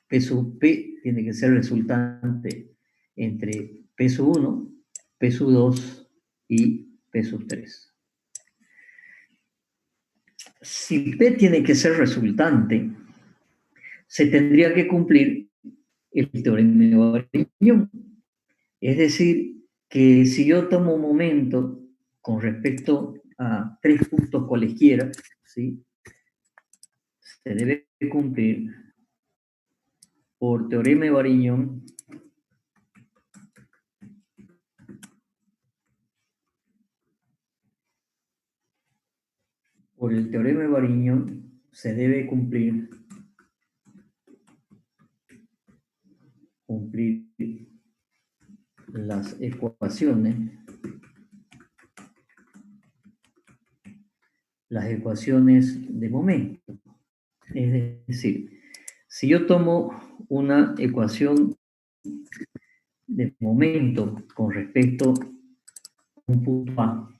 P sub P tiene que ser resultante entre P sub 1, P sub 2 y P sub 3. Si P tiene que ser resultante, se tendría que cumplir el teorema de Varignon. Es decir, que si yo tomo un momento con respecto a tres puntos cualesquiera, ¿sí?, se debe cumplir por teorema de Varignon por el teorema de Varignon se debe cumplir las ecuaciones de momento. Es decir, si yo tomo una ecuación de momento con respecto a un punto A,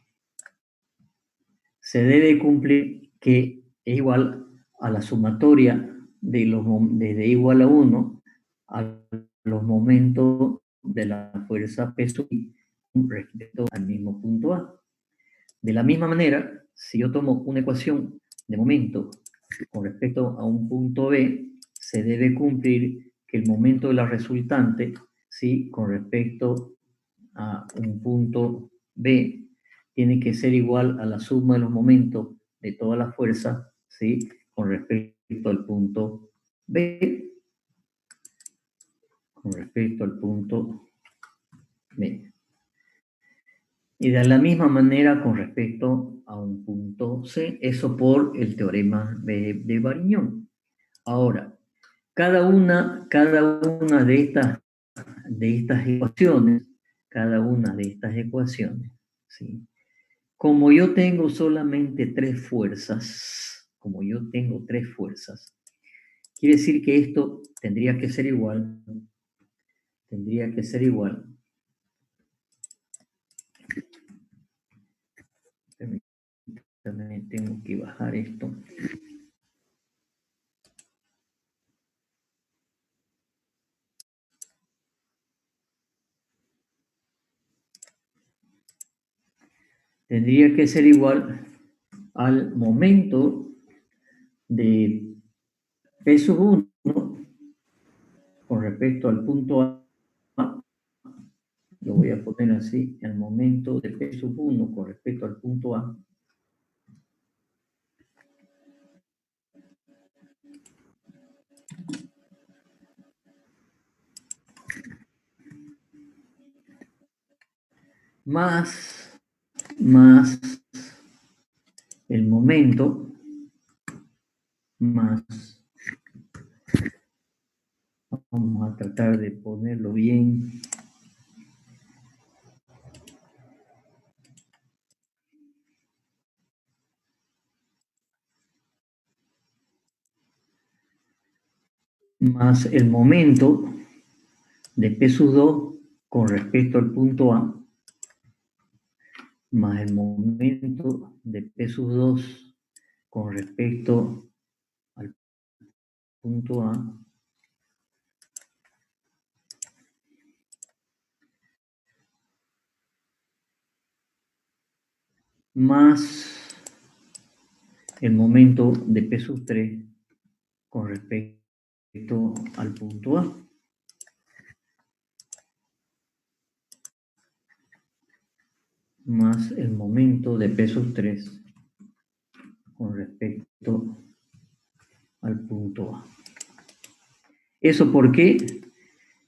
se debe cumplir que es igual a la sumatoria desde igual a 1 a los momentos de la fuerza peso con respecto al mismo punto A. De la misma manera, si yo tomo una ecuación de momento con respecto a un punto B, se debe cumplir que el momento de la resultante, ¿sí?, con respecto a un punto B, tiene que ser igual a la suma de los momentos de toda la fuerza, ¿sí?, con respecto al punto B, con respecto al punto B. Y de la misma manera con respecto a un punto C, eso por el teorema de Varignon. Ahora, cada una de estas ecuaciones, ¿sí? Como yo tengo solamente tres fuerzas, quiere decir que esto tendría que ser igual, también tengo que bajar esto. Tendría que ser igual al momento de peso 1 con respecto al punto A. Lo voy a poner así, el momento de peso 1 con respecto al punto A. Más el momento más, vamos a tratar de ponerlo bien, más el momento de P2 con respecto al punto A, más el momento de P2 con respecto al punto A, más el momento de P3 con respecto al punto A. Más el momento de P3 con respecto al punto A. ¿Eso por qué?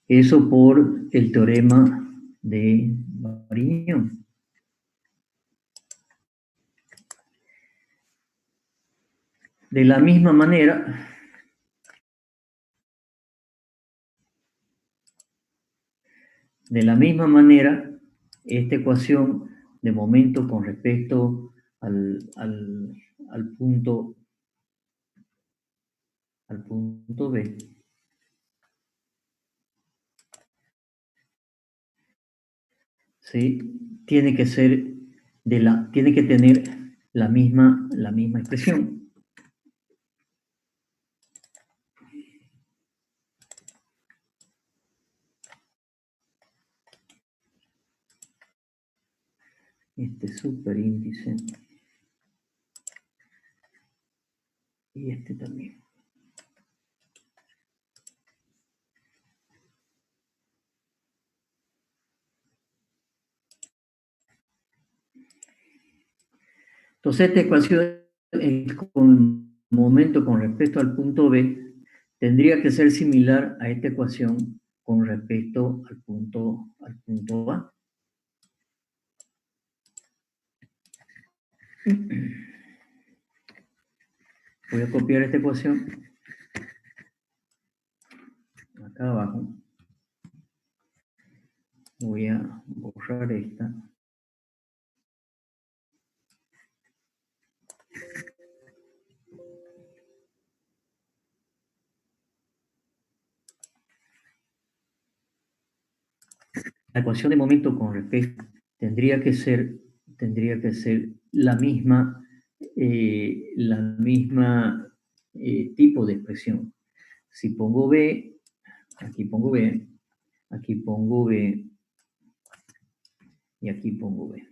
Eso por el teorema de Varignon. De la misma manera, esta ecuación de momento con respecto al punto B, ¿sí?, tiene que tener la misma expresión. Este superíndice y este también. Entonces, esta ecuación con momento con respecto al punto B tendría que ser similar a esta ecuación con respecto al punto A. Voy a copiar esta ecuación acá abajo. Voy a borrar esta. La ecuación de momento con respecto tendría que ser la misma tipo de expresión. Si pongo B, aquí pongo B, aquí pongo B y aquí pongo B.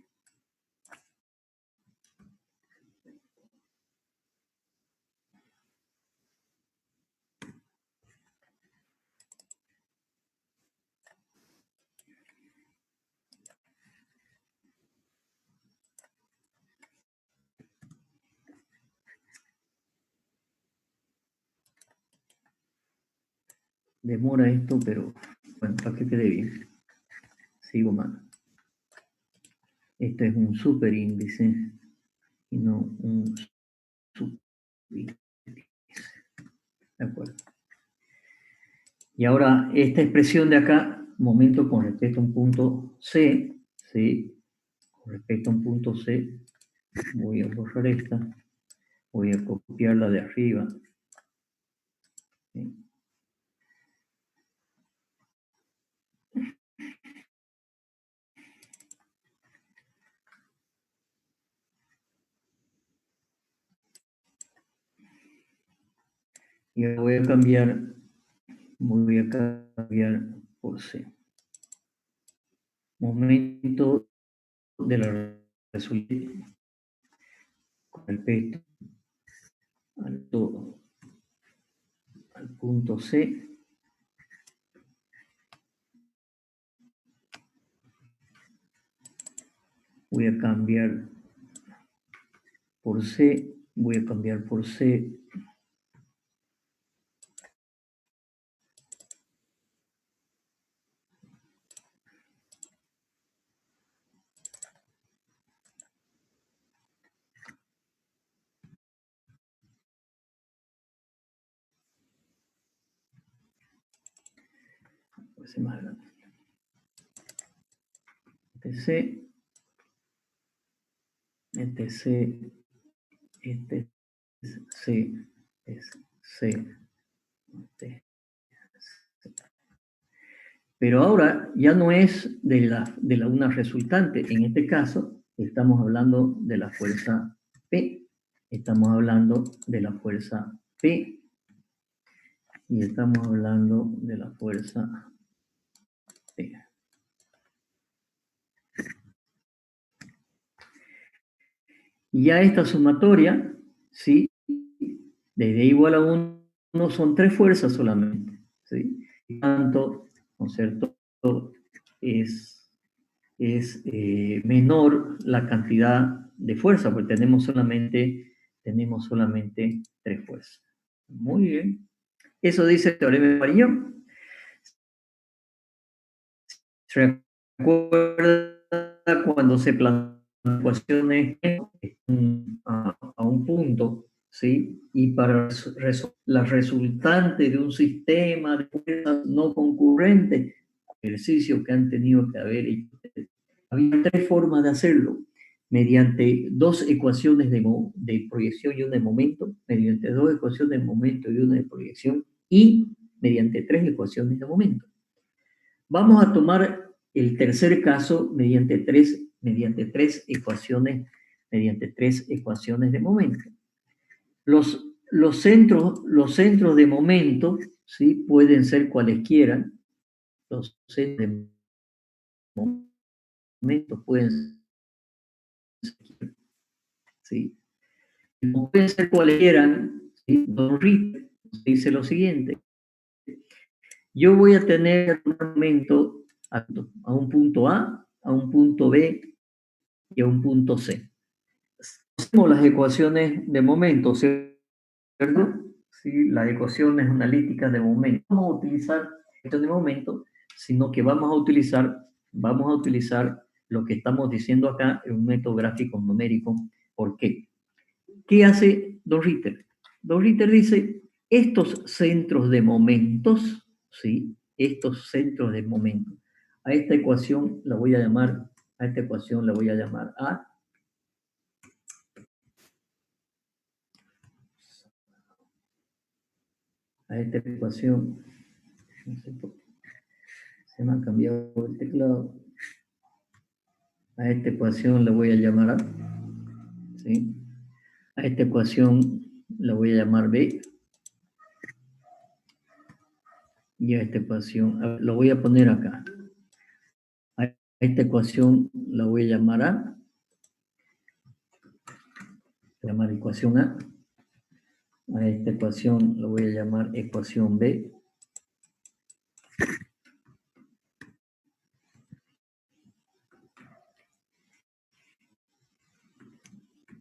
Demora esto, pero bueno, para que quede bien. Sigo mal. Esto es un superíndice y no un subíndice. De acuerdo. Y ahora, esta expresión de acá, momento con respecto a un punto C, ¿sí? Con respecto a un punto C, voy a borrar esta, voy a copiarla de arriba. ¿Sí? Y ahora voy a cambiar por C. Momento de la resolución con respecto al punto C. Voy a cambiar por C, voy a cambiar por C. Pues más grande. Este C, este C, este C, es C, este C. Pero ahora ya no es de una resultante. En este caso, estamos hablando de la fuerza P. Estamos hablando de la fuerza P. Y estamos hablando de la fuerza P. Y ya esta sumatoria, ¿sí? De D igual a 1 son 3 fuerzas solamente, ¿sí? Y tanto, ¿no es cierto? Es menor la cantidad de fuerza, porque tenemos solamente 3 fuerzas. Muy bien. Eso dice el teorema de Fariñón. ¿Se recuerda cuando se plantean ecuaciones a un punto, ¿sí? Y para la resultante de un sistema de fuerzas no concurrentes, ejercicio que han tenido que haber hecho. Había 3 formas de hacerlo: mediante 2 ecuaciones de proyección y una de momento, mediante 2 ecuaciones de momento y una de proyección, y mediante 3 ecuaciones de momento. Vamos a tomar el tercer caso mediante tres ecuaciones de momento. Los centros de momento, ¿sí? Pueden ser cualesquiera. Los centros de momento pueden ser, ¿sí? No pueden ser cualesquiera, ¿sí? Don Ritter dice lo siguiente: yo voy a tener un momento a un punto A, a un punto B y a un punto C. Hacemos las ecuaciones de momento, ¿cierto? Sí, las ecuaciones analíticas de momento. Vamos a utilizar esto de momento, sino que vamos a utilizar lo que estamos diciendo acá en un método gráfico numérico. ¿Por qué? ¿Qué hace Don Ritter? Don Ritter dice, estos centros de momentos, ¿sí? Estos centros de momentos. A esta ecuación la voy a llamar, a esta ecuación la voy a llamar A. A esta ecuación, no sé por qué, se me ha cambiado el teclado. A esta ecuación la voy a llamar A, ¿sí? A esta ecuación la voy a llamar B. Y a esta ecuación, lo voy a poner acá. A esta ecuación la voy a llamar A. Llamar ecuación A. A esta ecuación la voy a llamar ecuación B.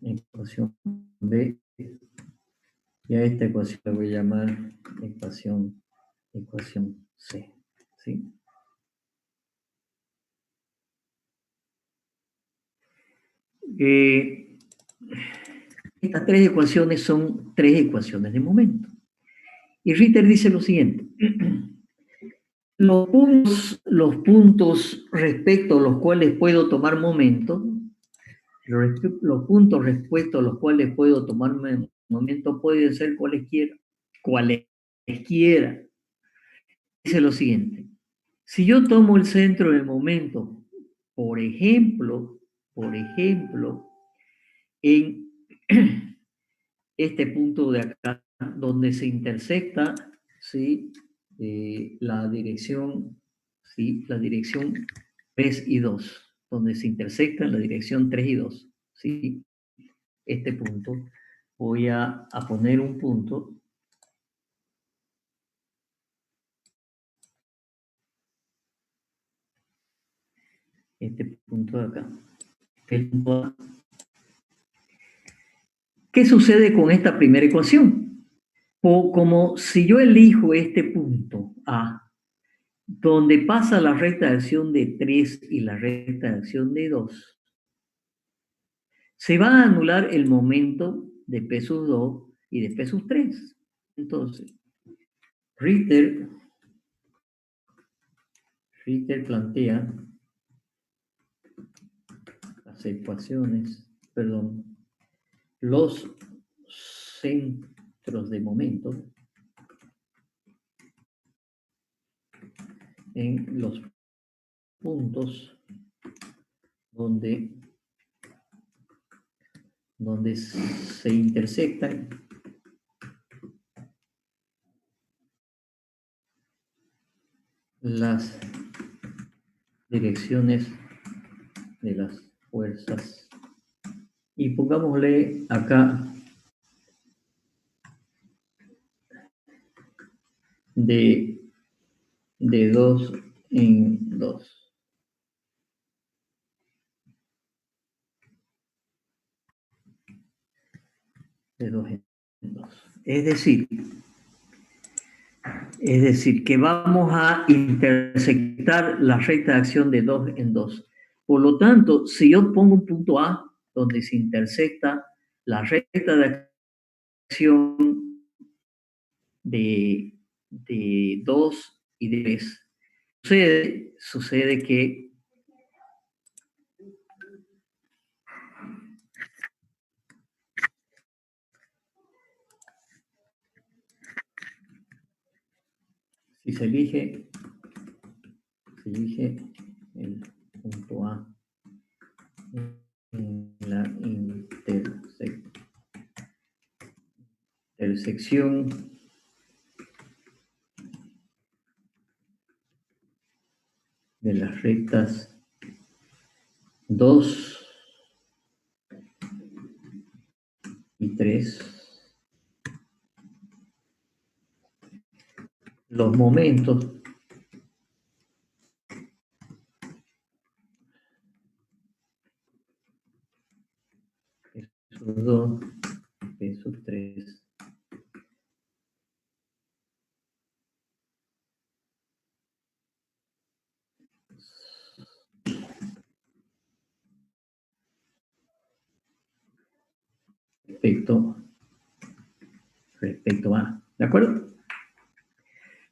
Ecuación B. Y a esta ecuación la voy a llamar ecuación C. ¿Sí? Estas tres ecuaciones son tres ecuaciones de momento. Y Ritter dice lo siguiente. Los puntos respecto a los cuales puedo tomar momento, los puntos respecto a los cuales puedo tomar momento pueden ser cualesquiera. Cualesquiera. Dice lo siguiente. Si yo tomo el centro del momento, por ejemplo, en este punto de acá, donde se intersecta, ¿sí? La dirección, ¿sí? La dirección 3 y 2, donde se intersectan la dirección 3 y 2, ¿sí? Este punto, voy a poner un punto. Este punto de acá. El punto A. ¿Qué sucede con esta primera ecuación? Como si yo elijo este punto A, donde pasa la recta de acción de 3 y la recta de acción de 2, se va a anular el momento de P sub 2 y de P sub 3. Entonces, Ritter plantea las ecuaciones, perdón, los centros de momento en los puntos donde se intersectan las direcciones de las fuerzas. Y pongámosle acá de 2 en 2. De 2 en 2. Es decir, que vamos a intersectar la recta de acción de 2 en 2. Por lo tanto, si yo pongo un punto A donde se intersecta la recta de acción de 2 y de 3, sucede que si se elige el punto A en la intersección de las rectas 2 y 3, los momentos esos 2, esos 3, respecto a, ¿de acuerdo?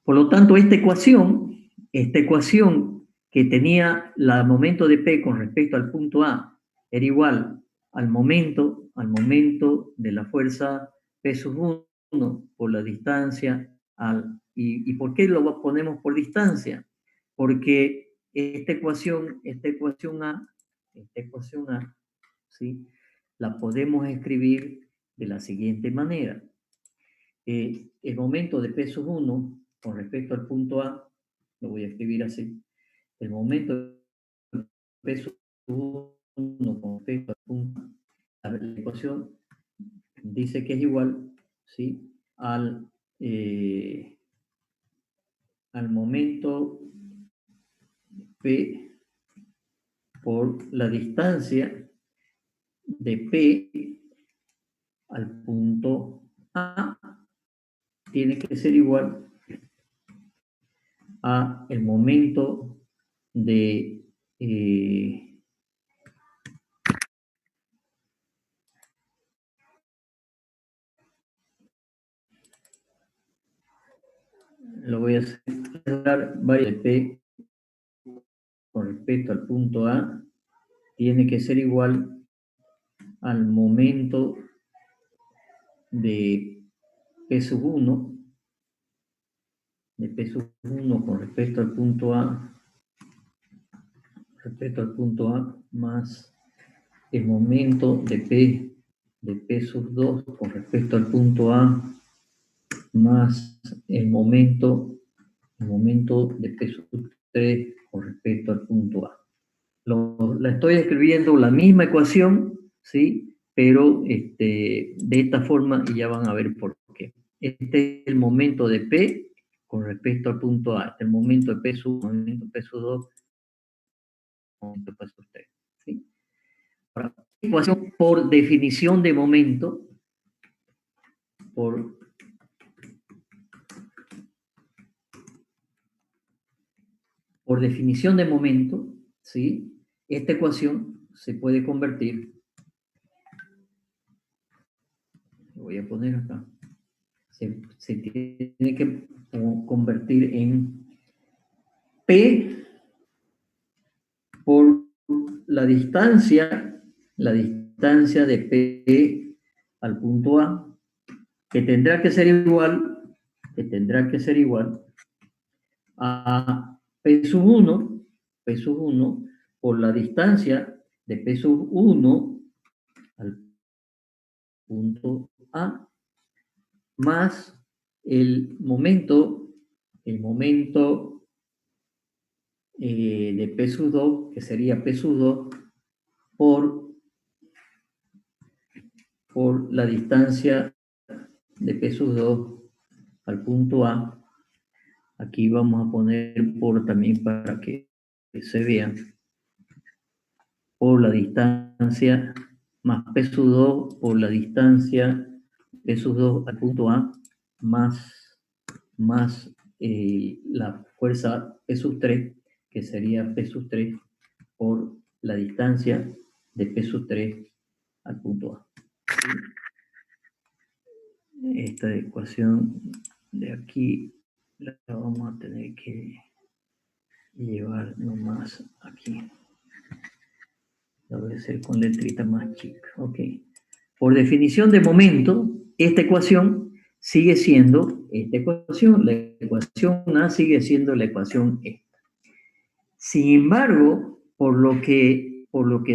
Por lo tanto, esta ecuación que tenía el momento de P con respecto al punto A era igual al momento de la fuerza P sub 1 por la distancia ¿y por qué lo ponemos por distancia? Porque esta ecuación A, ¿sí? La podemos escribir de la siguiente manera. El momento de P sub 1 con respecto al punto A, lo voy a escribir así, el momento de P sub 1 con respecto al punto A, la ecuación dice que es igual, ¿sí? Al momento P por la distancia de P al punto A tiene que ser igual a el momento de lo voy a hacer varios de P con respecto al punto A tiene que ser igual al momento de P sub 1 con respecto al punto A más el momento de P sub 2 con respecto al punto A más el momento de P sub 3 con respecto al punto A. La estoy escribiendo la misma ecuación, ¿sí? Pero de esta forma y ya van a ver por qué. Este es el momento de P con respecto al punto A. Este es el momento de P sub 2, momento de P sub 3, ¿sí? Ahora, ecuación por definición de momento, por definición de momento, ¿sí? Esta ecuación se puede convertir, lo voy a poner acá, se tiene que convertir en P por la distancia de P al punto A, que tendrá que ser igual a P sub 1 por la distancia de P sub 1 al punto A, más el momento de P sub 2, que sería P sub 2 por la distancia de P sub 2 al punto A. Aquí vamos a poner por también para que se vea. Por la distancia más P sub 2 por la distancia P sub 2 al punto A más la fuerza P sub 3, que sería P sub 3 por la distancia de P sub 3 al punto A. Esta ecuación de aquí la vamos a tener que llevar nomás aquí. Lo voy a hacer con letrita más chica. Ok. Por definición de momento, esta ecuación sigue siendo esta ecuación. La ecuación A sigue siendo la ecuación E. Sin embargo, por lo que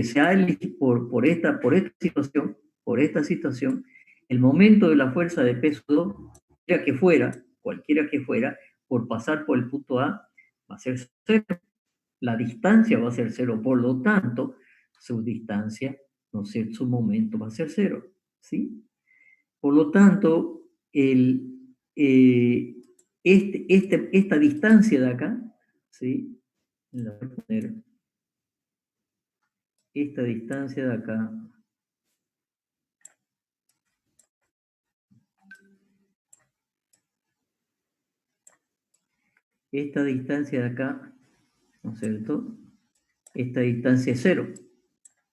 se ha elegido por esta situación, el momento de la fuerza de peso 2, cualquiera que fuera, por pasar por el punto A, va a ser 0. La distancia va a ser 0, por lo tanto, su distancia, no sé, su momento va a ser 0, ¿sí? Por lo tanto, esta distancia de acá, ¿sí? La voy a poner, esta distancia de acá, ¿no es cierto? Esta distancia es 0,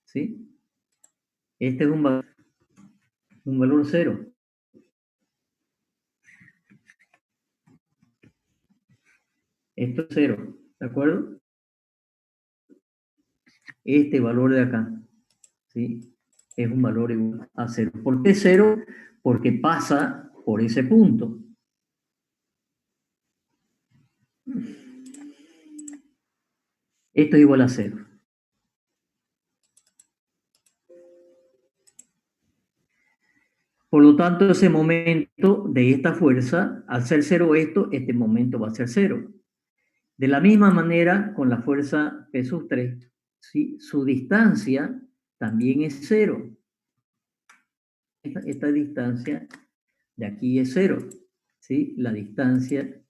¿sí? Este es un valor 0. Esto es 0, ¿de acuerdo? Este valor de acá, ¿sí? Es un valor igual a 0. ¿Por qué 0? Porque pasa por ese punto. Esto es igual a 0. Por lo tanto, ese momento de esta fuerza, al ser 0 esto, este momento va a ser 0. De la misma manera, con la fuerza P sub 3, ¿sí? Su distancia también es 0. Esta distancia de aquí es 0. ¿Sí? La distancia,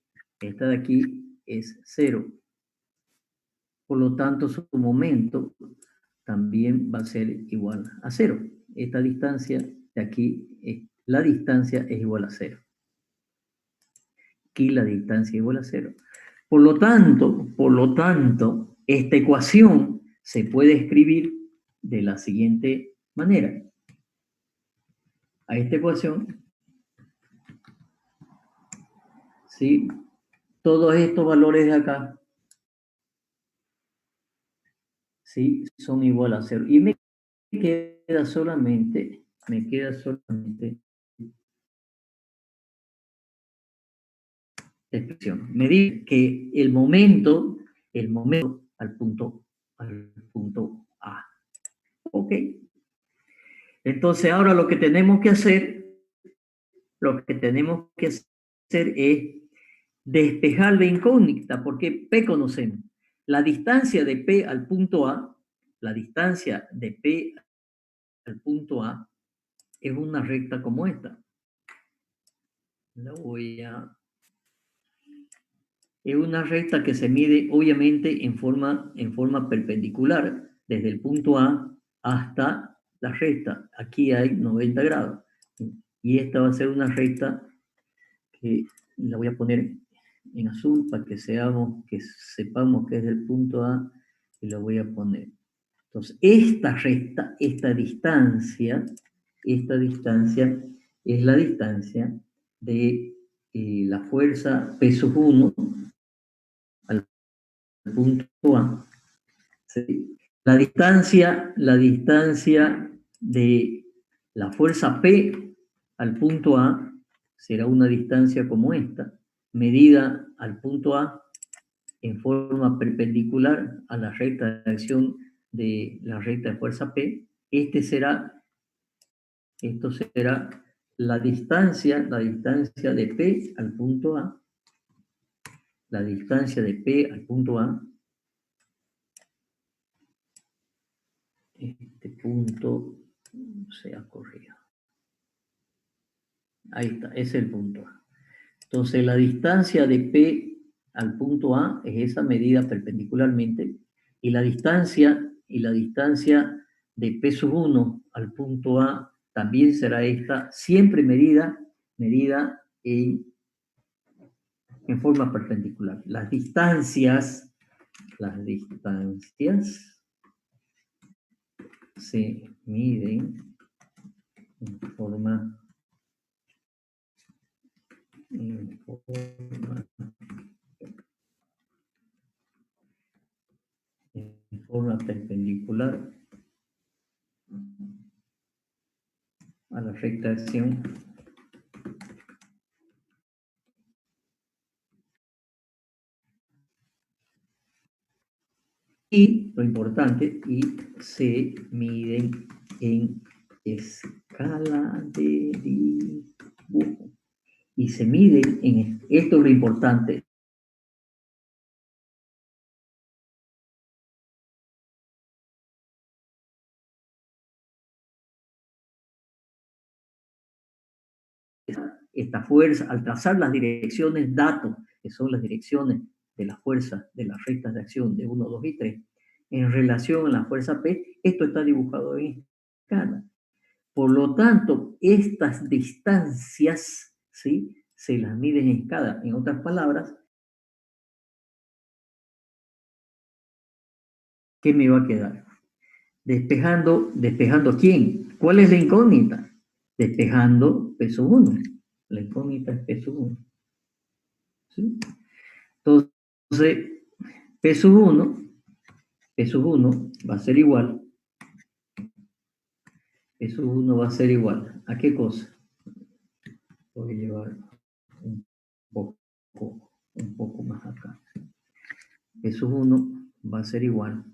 esta de aquí, es 0. Por lo tanto, su momento también va a ser igual a 0. Esta distancia de aquí, la distancia es igual a 0. Aquí la distancia es igual a 0. Por lo tanto, esta ecuación se puede escribir de la siguiente manera. A esta ecuación, ¿sí? Todos estos valores de acá, ¿sí? Son igual a 0. Y me queda solamente expresión. Me dice que el momento al punto A. ¿Ok? Entonces ahora lo que tenemos que hacer es despejar la incógnita, porque P conocemos. La distancia de P al punto A, es una recta como esta. Es una recta que se mide obviamente en forma perpendicular, desde el punto A hasta la recta. Aquí hay 90 grados. Y esta va a ser una recta que la voy a poner en azul para que sepamos que es del punto A y lo voy a poner. Entonces, esta recta, esta distancia es la distancia de la fuerza P sub 1 al punto A. ¿Sí? La distancia de la fuerza P al punto A será una distancia como esta, medida al punto A en forma perpendicular a la recta de acción de la recta de fuerza P. Esto será la distancia de P al punto A, la distancia de P al punto A. Este punto se ha corrido. Ahí está, ese es el punto A. Entonces, la distancia de P al punto A es esa medida perpendicularmente, y la distancia de P sub 1 al punto A también será esta, siempre medida en forma perpendicular. Las distancias se miden en forma perpendicular a la recta de acción. Y lo importante, y se miden en escala de dibujo. Y se miden esto es lo importante. Esta fuerza, al trazar las direcciones datos, que son las direcciones de las fuerzas de las rectas de acción de 1, 2 y 3, en relación a la fuerza P, esto está dibujado en escala. Por lo tanto, estas distancias, ¿sí?, se las miden en escala. En otras palabras, ¿qué me va a quedar? Despejando ¿quién? ¿Cuál es la incógnita? Despejando P sub 1. La incógnita es P sub 1. ¿Sí? Entonces, P sub 1 va a ser igual. P sub 1 va a ser igual. ¿A qué cosa? Voy a llevar un poco más acá. P sub 1 va a ser igual.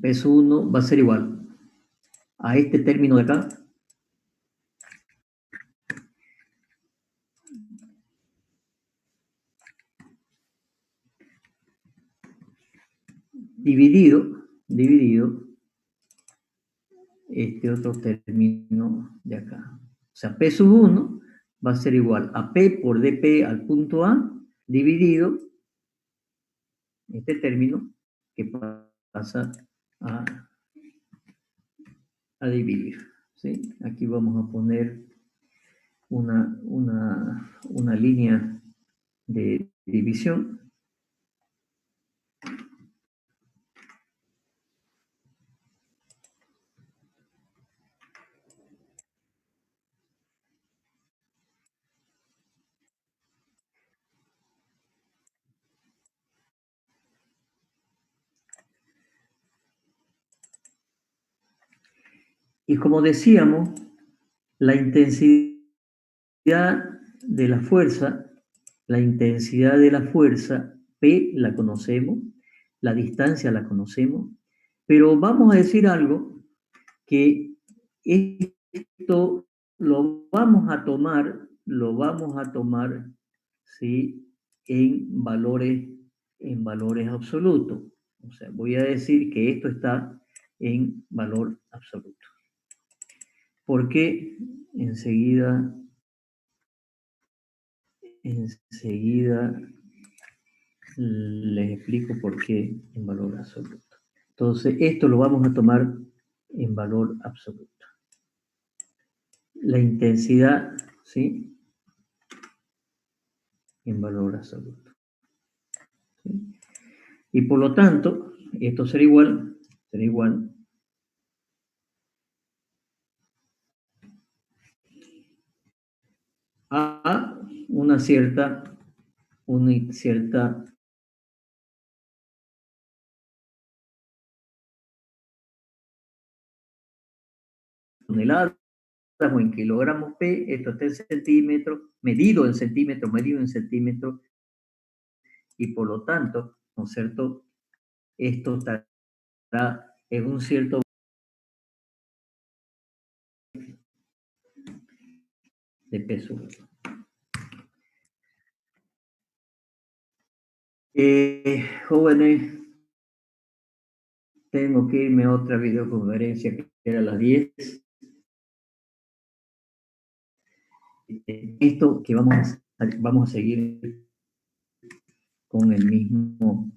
P sub 1 va a ser igual a este término de acá. Dividido este otro término de acá. O sea, P sub 1 va a ser igual a P por dP al punto A dividido este término que pasa a dividir. ¿Sí? Aquí vamos a poner una línea de división. Y como decíamos, la intensidad de la fuerza, P la conocemos, la distancia la conocemos, pero vamos a decir algo que esto lo vamos a tomar, ¿sí? en valores absolutos. O sea, voy a decir que esto está en valor absoluto. Porque enseguida les explico por qué en valor absoluto. Entonces, esto lo vamos a tomar en valor absoluto. La intensidad, ¿sí? En valor absoluto. ¿Sí? Y por lo tanto, esto será igual a una cierta tonelada o en kilogramos P, esto está en centímetros, medido en centímetros, y por lo tanto, ¿no es cierto? Esto estará en un cierto de peso. Jóvenes, tengo que irme a otra videoconferencia que era a las 10. Esto que vamos a seguir con el mismo